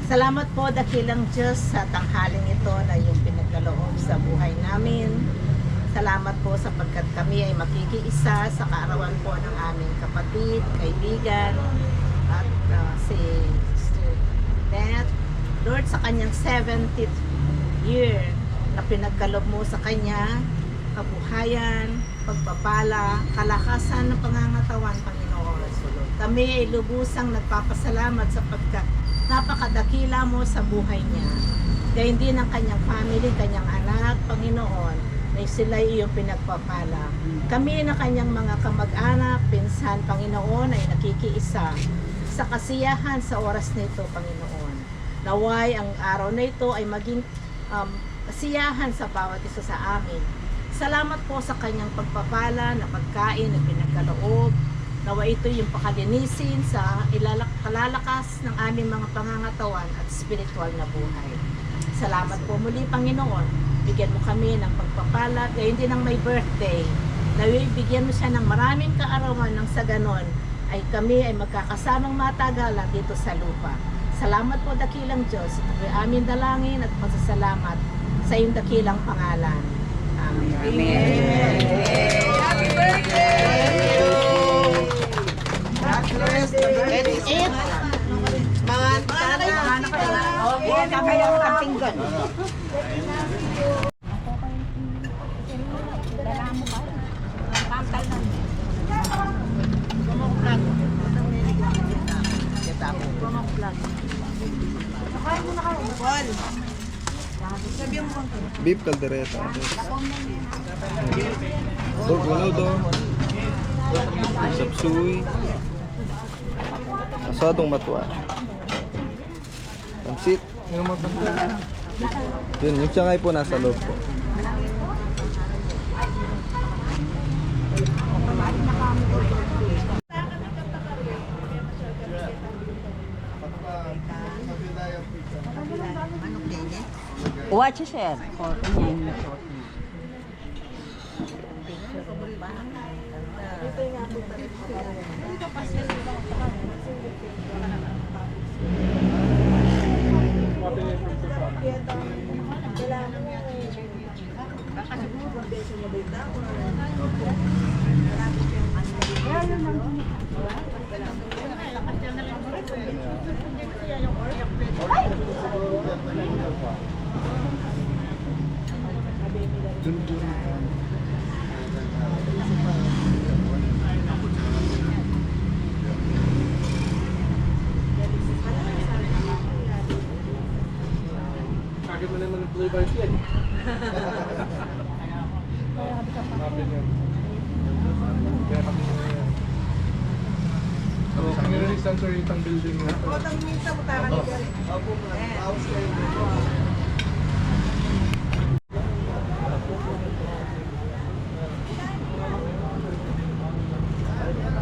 Speaker 8: Salamat po dakilang Diyos sa tanghaling ito na yung pinagkaloob sa buhay namin. Salamat po sapagkat kami ay makikiisa sa kaarawan po ng aming kapatid, kaibigan, at si Sister Beth. Lord, sa kanyang 70th year na pinagkaloob mo sa kanya, kabuhayan, pagpapala, kalakasan ng pangangatawan, Panginoon. Kami ay lubusang nagpapasalamat sapagkat napakadakila mo sa buhay niya. Kaya hindi ng kanyang family, kanyang anak, Panginoon, na sila iyong pinagpapala. Kami na kanyang mga kamag-anak, pinsan, Panginoon, ay nakikiisa sa kasiyahan sa oras na ito, Panginoon. Naway ang araw na ito ay maging kasiyahan sa bawat isa sa amin. Salamat po sa kanyang pagpapala na pagkain na pinagkaloob. Nawa ito yung pakalinisin sa kalalakas ng aming mga pangangatawan at spiritual na buhay. Salamat po muli, Panginoon. Bigyan mo kami ng pagpapala, gayon din ng may birthday. Bigyan mo siya ng maraming kaarawan nang sa ganon ay kami ay magkakasamang matagalan dito sa lupa. Salamat po dakilang Diyos. Ito po aming dalangin at pasasalamat sa iyong dakilang pangalan. Amen.
Speaker 7: Amen.
Speaker 8: Happy birthday!
Speaker 7: Let's eat. Mga anak kayo. Okay, na kayo ang tinggan.
Speaker 2: Beef caldereta. Menudo. Sapsuy. Asadong matwa. Pansit. Yun, yung siyangay po nasa loob po.
Speaker 7: Watch sir.
Speaker 6: Bakit mo naman play by play? Happy na. Kaya kami na yan. So, community center yung building na ito.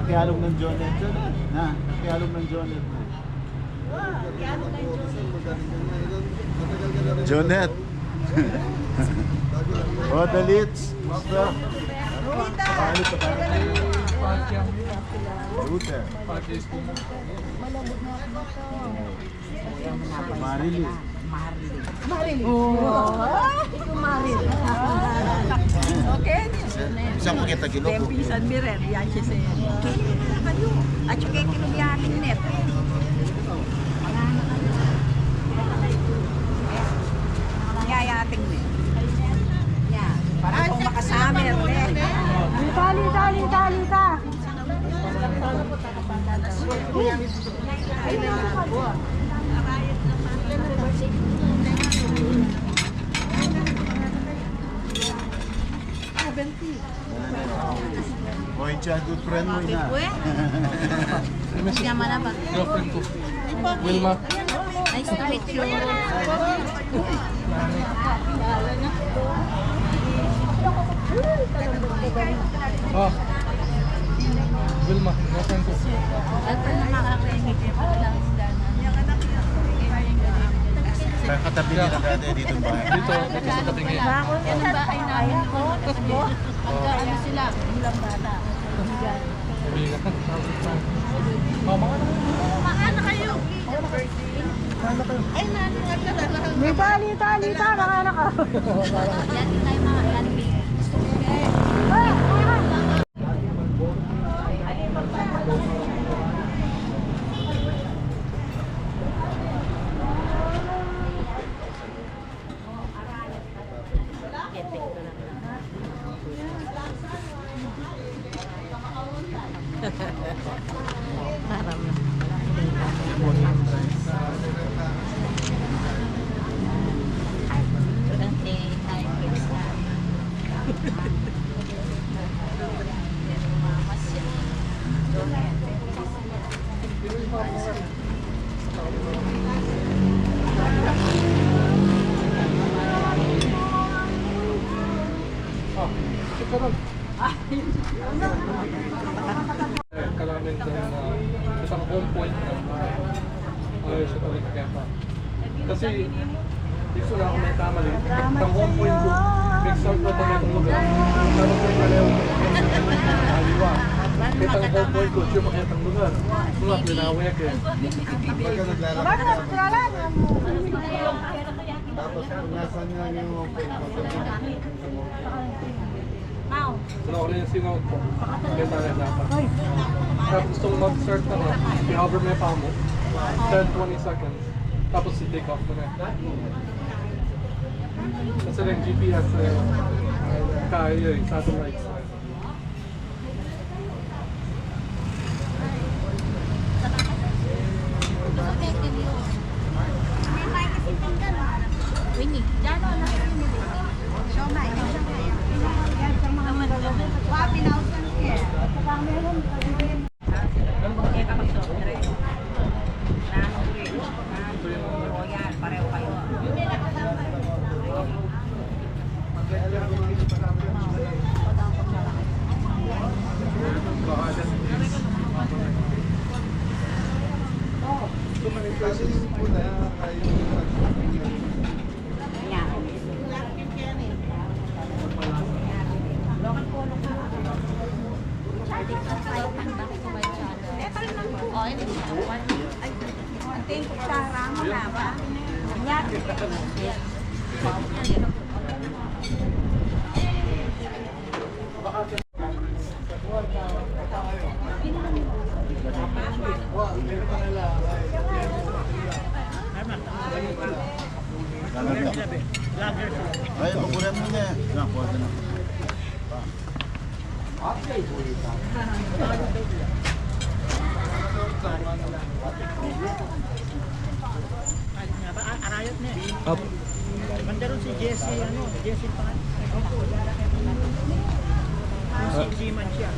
Speaker 1: Kialog ng Jonet dyan. Na, kialog ng Jonet na. Jonet. Oh, the leads. Luther. Marilis.
Speaker 7: Marilyn. Ikaw Marilyn. Okay.
Speaker 9: Isang makita kilo po.
Speaker 7: Tempisan Mirer, yan siya sa'yo. Kayo. At saka kinubiyakin net. Yayating net. Yan. Para kung makasamer net.
Speaker 4: Tali ka.
Speaker 9: O, yung siya, good friend mo na.
Speaker 6: Girlfriend ko. Wilma.
Speaker 4: Nice to meet you.
Speaker 6: Ah. Wilma, girlfriend ko.
Speaker 9: Katabi nila dati dito ba?
Speaker 6: Dito sa tabi ngayon.
Speaker 4: Yan ang bahay namin ko. Ano sila? Ilang bata.
Speaker 6: Mabigat. Mama ka na.
Speaker 4: Maana kayo. Ay,
Speaker 5: May tali ka, makana ka.
Speaker 4: yan tayo mga yan.
Speaker 6: Kalamin sa isang home point na ayos sa ulit kaya pa. Kasi dito na ako may kamali. Isang home point ko, big start na itong itong lugar. Tapos may kalaw aliwa. Kita ang home point ko, siya makita ang lugar. Mga linawek eh.
Speaker 1: Pagka naglalakad ka, tapos kung nasan nga yung
Speaker 6: Ano ko rin yung singaw ko. Kaya tayo dapat. Tapos itong mag-start na nga, i-hover mo yung paa mo. 10-20 seconds. Tapos i-take off mo na. Kasi yung GPS kaya yung satellites.
Speaker 4: Winnie, dyan o na.
Speaker 1: kasi po na kayo
Speaker 9: Ay, magulan mo na. Nakuha na.
Speaker 2: Up.
Speaker 3: Mandaron si Jesse, Jesse Pan. Si G-Man siya.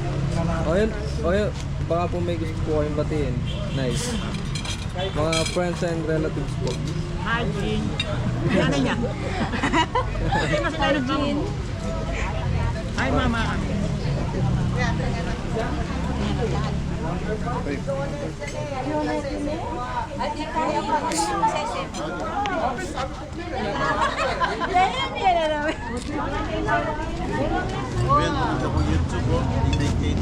Speaker 2: Oil, baka po may gusto po kayong batiin. Nice. Mga friends and relatives po.
Speaker 3: Hi, Jean. Ano niya? Mas tayo Jean. Hi, Mama.
Speaker 9: Well, ito po YouTube po.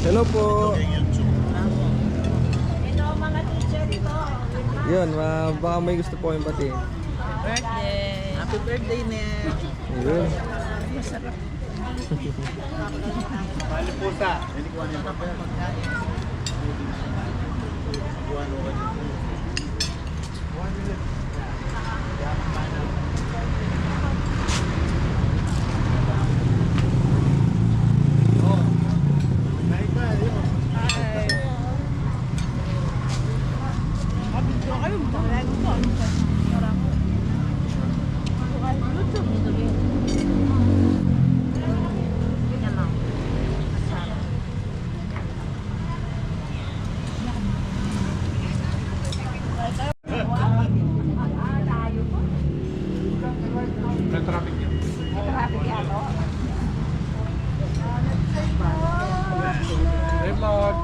Speaker 2: Hello po.
Speaker 9: YouTube.
Speaker 2: Yun, baka may gusto po kayong batiin.
Speaker 7: Birthday. Happy birthday, Ned.
Speaker 2: Ayun.
Speaker 6: May traffic yun. Hey, vlog.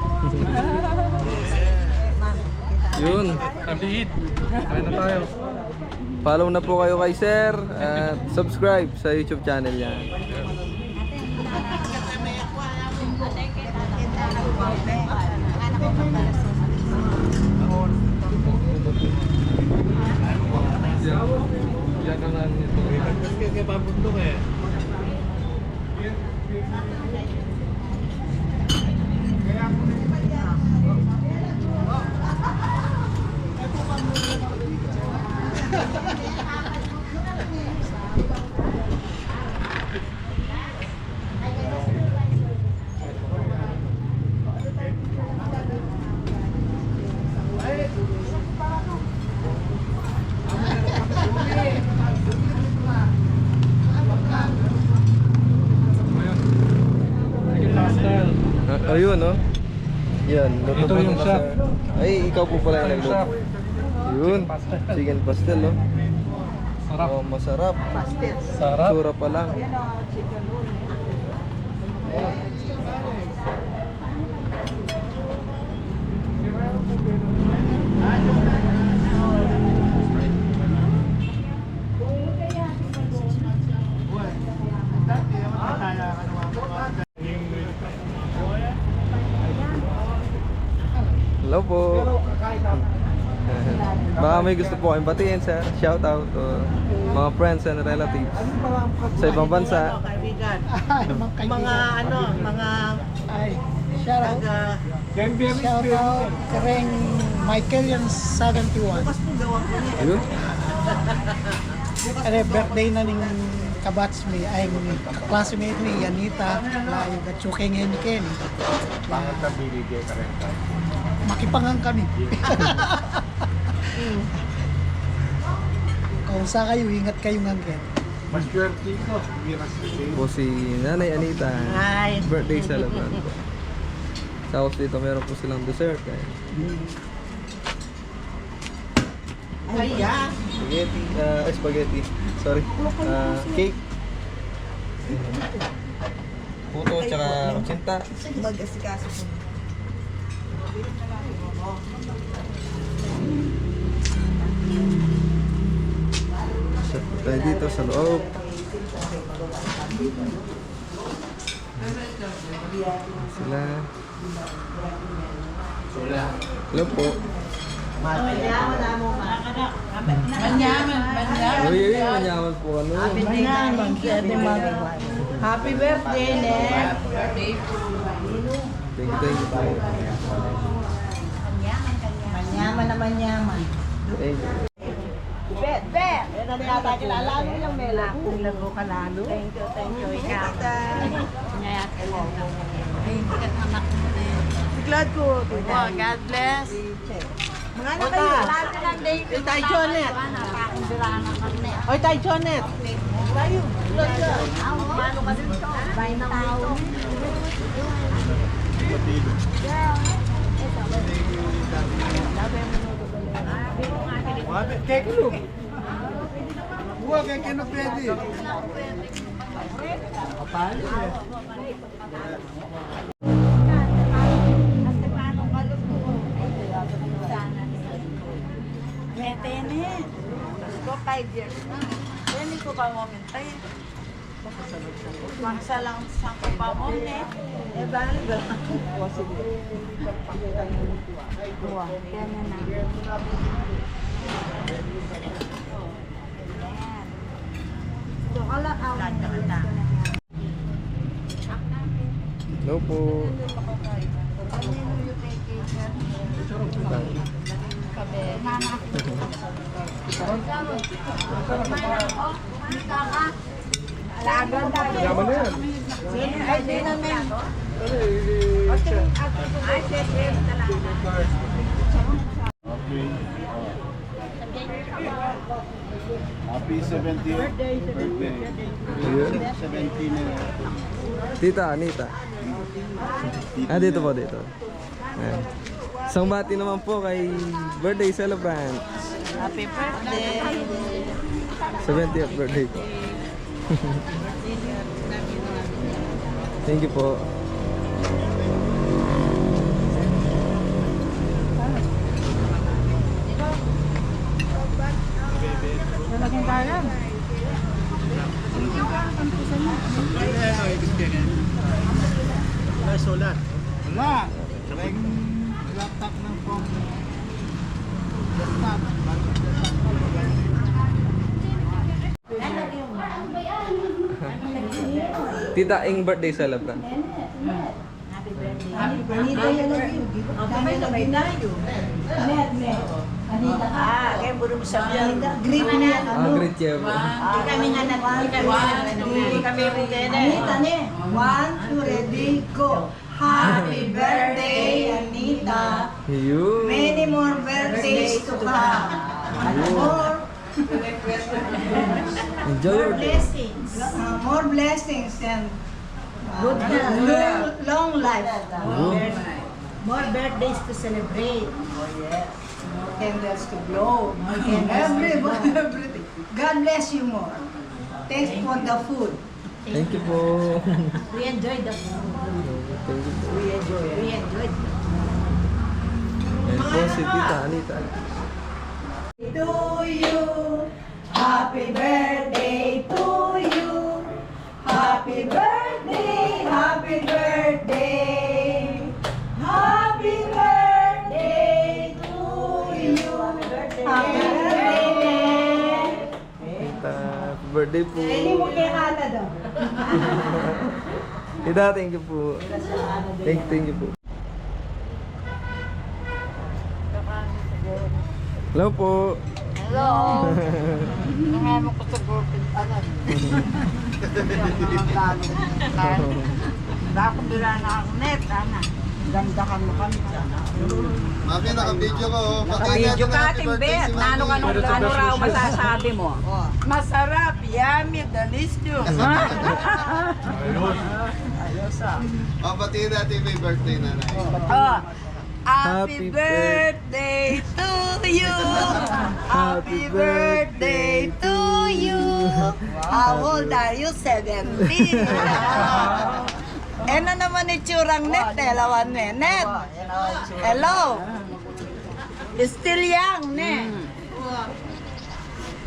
Speaker 2: Yun.
Speaker 6: Time to eat. Kain na tayo.
Speaker 2: Follow na po kayo kay Sir at subscribe sa YouTube channel niya.
Speaker 6: Yan ang lang ito. Kaya pabundok eh.
Speaker 2: Ayun, no? Yan, luto
Speaker 6: Ito
Speaker 2: pa
Speaker 6: yung
Speaker 2: na,
Speaker 6: shop.
Speaker 2: Sir. Ay, ikaw po pala yung
Speaker 6: Ito yung shop.
Speaker 2: nagluto. Yun, chicken pastel, no?
Speaker 6: Sarap.
Speaker 2: Oh, masarap.
Speaker 6: Sarap.
Speaker 2: Sura pa lang. Hello po. Baka may gusto po kayong batiin, sir. Shout out to mga friends and relatives sa ibang bansa.
Speaker 7: Kaibigan. Mga
Speaker 5: Shout out. Shout out. Kareng Michael yung 71.
Speaker 2: Ayun.
Speaker 5: Ano, birthday na ning kabats mi ay classmate ni Yanita la yung gatsuking ni Ken.
Speaker 9: Pangat na biligay ka rin tayo.
Speaker 5: Makipangang kami. Kung sa kayo, ingat kayo ng Ken.
Speaker 9: Mas swerte ko. Miras
Speaker 2: Po si Nanay Anita.
Speaker 7: Hi.
Speaker 2: Birthday celebrant po. Tapos dito meron po silang dessert.
Speaker 7: Ayan.
Speaker 2: Spaghetti. Spaghetti. Sorry. Cake. Puto tsaka cinta.
Speaker 7: Mag-asikaso po.
Speaker 2: Tayo dito sa loob. Sila. Hello po.
Speaker 7: Manyaman.
Speaker 2: Uy, manyaman po ano.
Speaker 7: Manyaman. Happy birthday, Ned.
Speaker 2: Thank you po.
Speaker 7: Manyaman na manyaman.
Speaker 2: Thank you.
Speaker 7: Bet. Yan ang yata kilala mo yung Mela. Kung lago ka lalo. Thank you. Ikaw. Glad ko. God bless. Mga na kayo. Oy, tayo Jonet. Oy, tayo Jonet. Tayo. Mano ka dito. Bain tao.
Speaker 9: Cake look. Huwag kay Keno pwede.
Speaker 7: Go 5 years na. Hindi ko pa mamintay. Maksa lang sa ko pa mo eh. Eh, bali ba?
Speaker 2: Hello po.
Speaker 6: Yaman na yan.
Speaker 9: Happy 70th birthday.
Speaker 2: Ayun.
Speaker 9: 17 na.
Speaker 2: Tita, Anita. Dito po, dito. Ayan. Isang bati naman po kay birthday celebrant.
Speaker 7: Happy birthday.
Speaker 2: 70th birthday po. Thank you po.
Speaker 9: Wala, solar. Wala. Sabay laptop ng phone.
Speaker 2: Tita, ing birthday celebrant.
Speaker 8: Kaya puro mo sabihan. Great niya.
Speaker 2: Great year po.
Speaker 8: Hindi kami nga hindi kami
Speaker 7: Anita, ne. 1, 2, ready, go. Happy birthday, Anita.
Speaker 2: Ayun.
Speaker 7: Many more birthdays to come. More
Speaker 2: Enjoy your day.
Speaker 7: blessings. More blessings and long life.
Speaker 8: More birthdays to celebrate.
Speaker 7: More candles to blow. Everything. God bless you more. Thanks for the food.
Speaker 2: Thank you po.
Speaker 8: We enjoyed the food.
Speaker 2: Thank you po.
Speaker 8: We enjoyed.
Speaker 2: Ayan po si Tita Anita.
Speaker 7: To you, happy birthday to you. Happy birthday, happy birthday. Happy birthday to you. Happy birthday.
Speaker 2: Tita, happy birthday po.
Speaker 7: Hindi mo kay Ana daw.
Speaker 2: Tita, thank you po. Thank you po. Hello po.
Speaker 4: Hello. Ngayon mo ko sa girlfriend. Dapat bila na ako net. Dandakan mo kami.
Speaker 1: Mami, naka-video ko.
Speaker 4: Naka-video ka, Timbet. Ano raw masasabi mo? Masarap, yummy, delicious.
Speaker 1: Oh, pati natin may birthday na na.
Speaker 4: Oh.
Speaker 2: Happy
Speaker 4: Happy birthday to you. Happy birthday to you. How old are you? 70. Ano naman itsurang net? Lawan net. Hello. Still young, ne?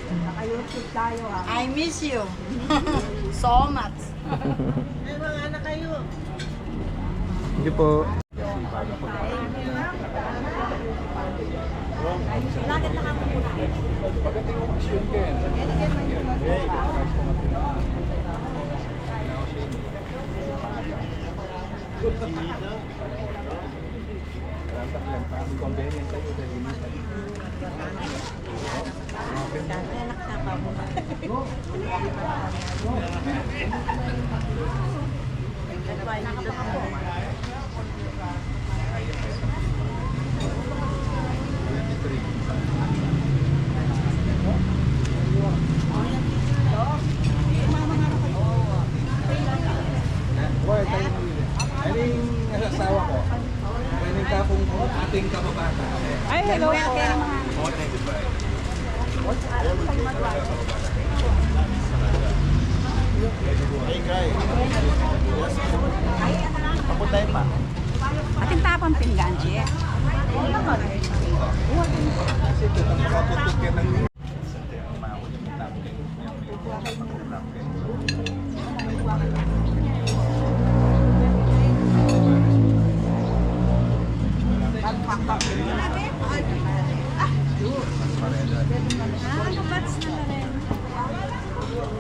Speaker 4: Naka-YouTube tayo, I miss you. So much.
Speaker 7: May mga anak kayo.
Speaker 2: Thank you po.
Speaker 4: Ay, hello po.
Speaker 9: Hey, Kai. Papuntahin pa.
Speaker 4: Ating tapang pinggan, Jie.
Speaker 10: Gusto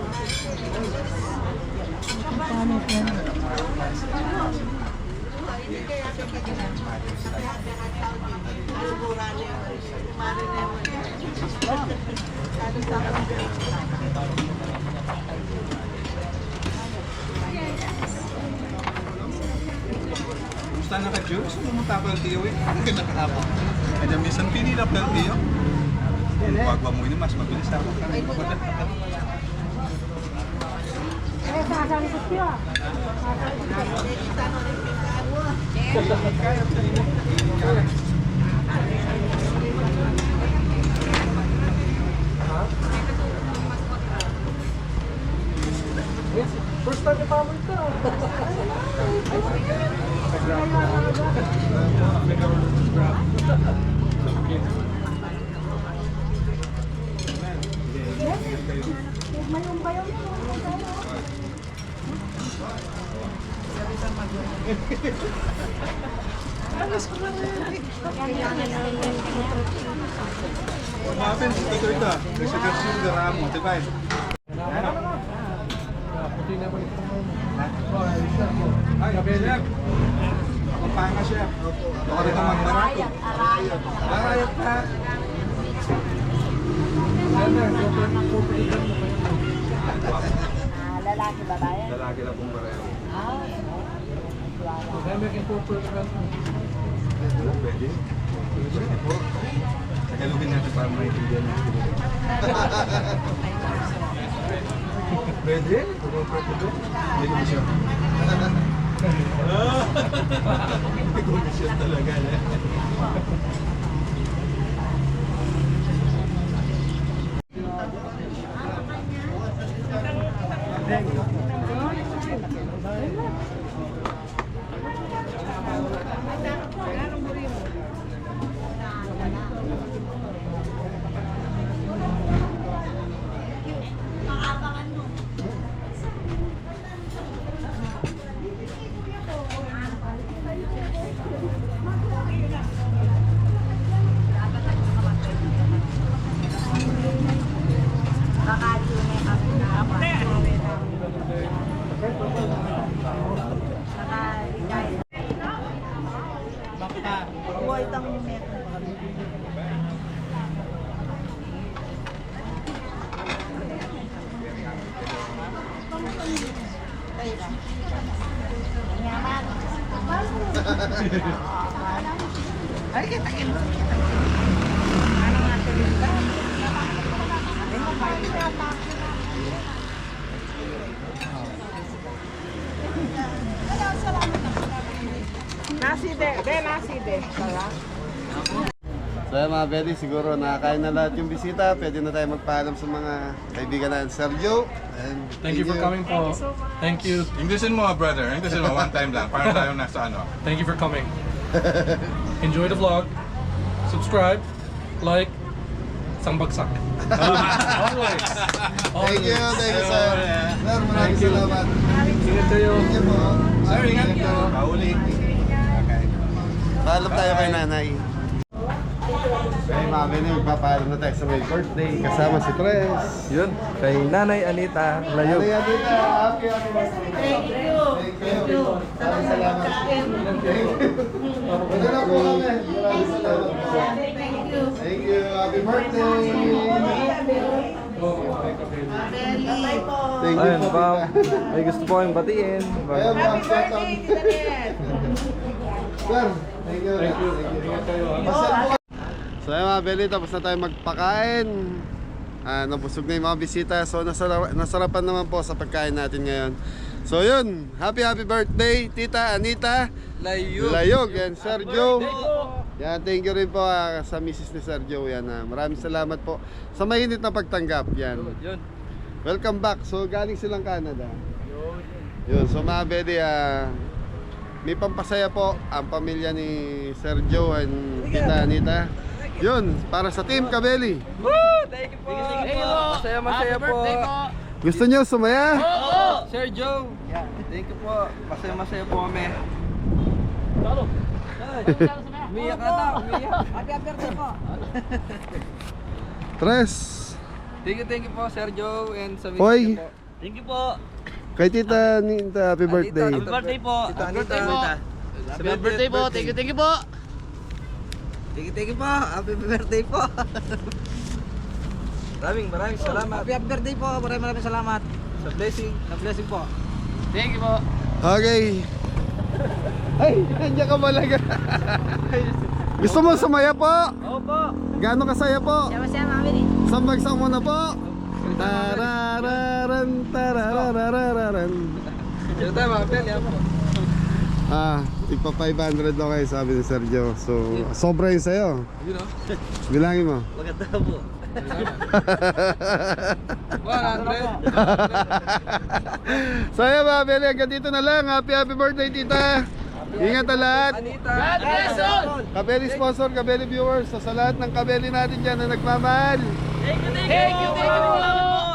Speaker 10: na ka-Diyos? Pumunta ko yung tiyo eh. Ang ganda kahapon. Kaya minsan pinilap ng tiyo. Wag mo ini mas mabilis ako.
Speaker 6: First time na tawag ka.
Speaker 10: Umapin, ito. Reservation ng Ramo, diba?
Speaker 6: Puti na balik ko mo.
Speaker 10: Ay, chef. Ako pa nga, chef. Ako rin ang magmarato. Arayat na.
Speaker 4: Lalaki, babae?
Speaker 10: Lalaki na pong pareho.
Speaker 6: Kaya may incorporate ka.
Speaker 10: Pwede. Pwede po. Tagalugin natin para maintindihan natin. Pwede? May komisyon. May komisyon talaga.
Speaker 7: Ay, kita. Nasi de.
Speaker 1: So yan mga Betty, siguro nakakain na lahat yung bisita. Pwede na tayo magpaalam sa mga kaibigan natin. Sergio, and
Speaker 6: Thank you for coming po. Thank you.
Speaker 10: Inglesin mo, brother. Inglesin mo, one time lang. Para tayo nasa ano.
Speaker 6: Thank you for coming. Enjoy the vlog. Subscribe. Like. Isang bagsak. Always.
Speaker 1: Thank you, sir. Sir, maraming salamat.
Speaker 6: Ingat kayo.
Speaker 1: Thank you po.
Speaker 10: Sir, ingat ka. Pauli. Okay.
Speaker 1: Paalam tayo kay nanay. Kay mami na magpapaalam na tayo sa may birthday. Kasama si Tres.
Speaker 2: Yun, kay Nanay Anita Layog.
Speaker 1: Nanay Anita, happy birthday. Thank you. Thank you. Maraming salamat. Thank you. Wala na po kami. Maraming salamat po. Thank you. Happy birthday. Thank you
Speaker 2: Ayun,
Speaker 1: po.
Speaker 2: pa,
Speaker 1: tita.
Speaker 2: may gusto po kayong batiin.
Speaker 1: Ayun, mga shoutout. Sir, thank you.
Speaker 6: Thank you. Ingat kayo.
Speaker 1: Pasal po. So ayun mga Beli, tapos na tayo magpakain. Nabusog na yung mga bisita. So nasarapan naman po sa pagkain natin ngayon. So yun, happy birthday Tita Anita Layog. Yan, Sergio. Yan, thank you rin po sa misis ni Sergio. Yan, maraming salamat po sa mainit na pagtanggap. Yan. Welcome back. So galing silang Canada. Yun, so mga Beli, may pampasaya po ang pamilya ni Sergio and Tita Anita. Yun, para sa Team Kabeli.
Speaker 2: Thank you po. Masaya po.
Speaker 1: Gusto nyo sumaya?
Speaker 2: Sir Joe. Thank you po. Masaya po kami. Umiyak ka na, umiyak.
Speaker 1: Tres.
Speaker 2: Thank you po, Sir Joe, and sa
Speaker 1: Hoy.
Speaker 2: po.
Speaker 3: Thank you po.
Speaker 1: Kay Tita Nita, happy birthday.
Speaker 3: Happy birthday po.
Speaker 2: Tita
Speaker 3: Happy
Speaker 2: Anita.
Speaker 3: birthday po.
Speaker 2: Happy birthday po. Thank you po.
Speaker 7: Thank you po. Happy birthday po.
Speaker 2: Maraming salamat.
Speaker 7: Happy birthday po. Maraming salamat.
Speaker 2: Sa blessing.
Speaker 7: Sa blessing po.
Speaker 2: Thank you po.
Speaker 1: Okay. Ay, nandiyan ka malaga. Gusto mo sumaya po?
Speaker 3: Opo.
Speaker 1: Gaano kasaya po?
Speaker 8: Sama-sama kami rin.
Speaker 1: Sambagsak mo na po. Tarararan, tararararan.
Speaker 2: Ito tayo mga Bel, yan po.
Speaker 1: Ipa 500 daw kayo sabi ni Sergio. So, sobra yun sa'yo.
Speaker 2: Yun o.
Speaker 1: Bilangin mo.
Speaker 3: Maganda po.
Speaker 2: 100.
Speaker 1: So yun mga Beli, hanggang dito na lang. Happy birthday tita. Ingat na lahat.
Speaker 2: Anita. God bless all.
Speaker 1: Kabeli sponsor, Kabeli viewers. So, sa lahat ng Kabeli natin dyan na nagmamahal.
Speaker 3: Thank you po.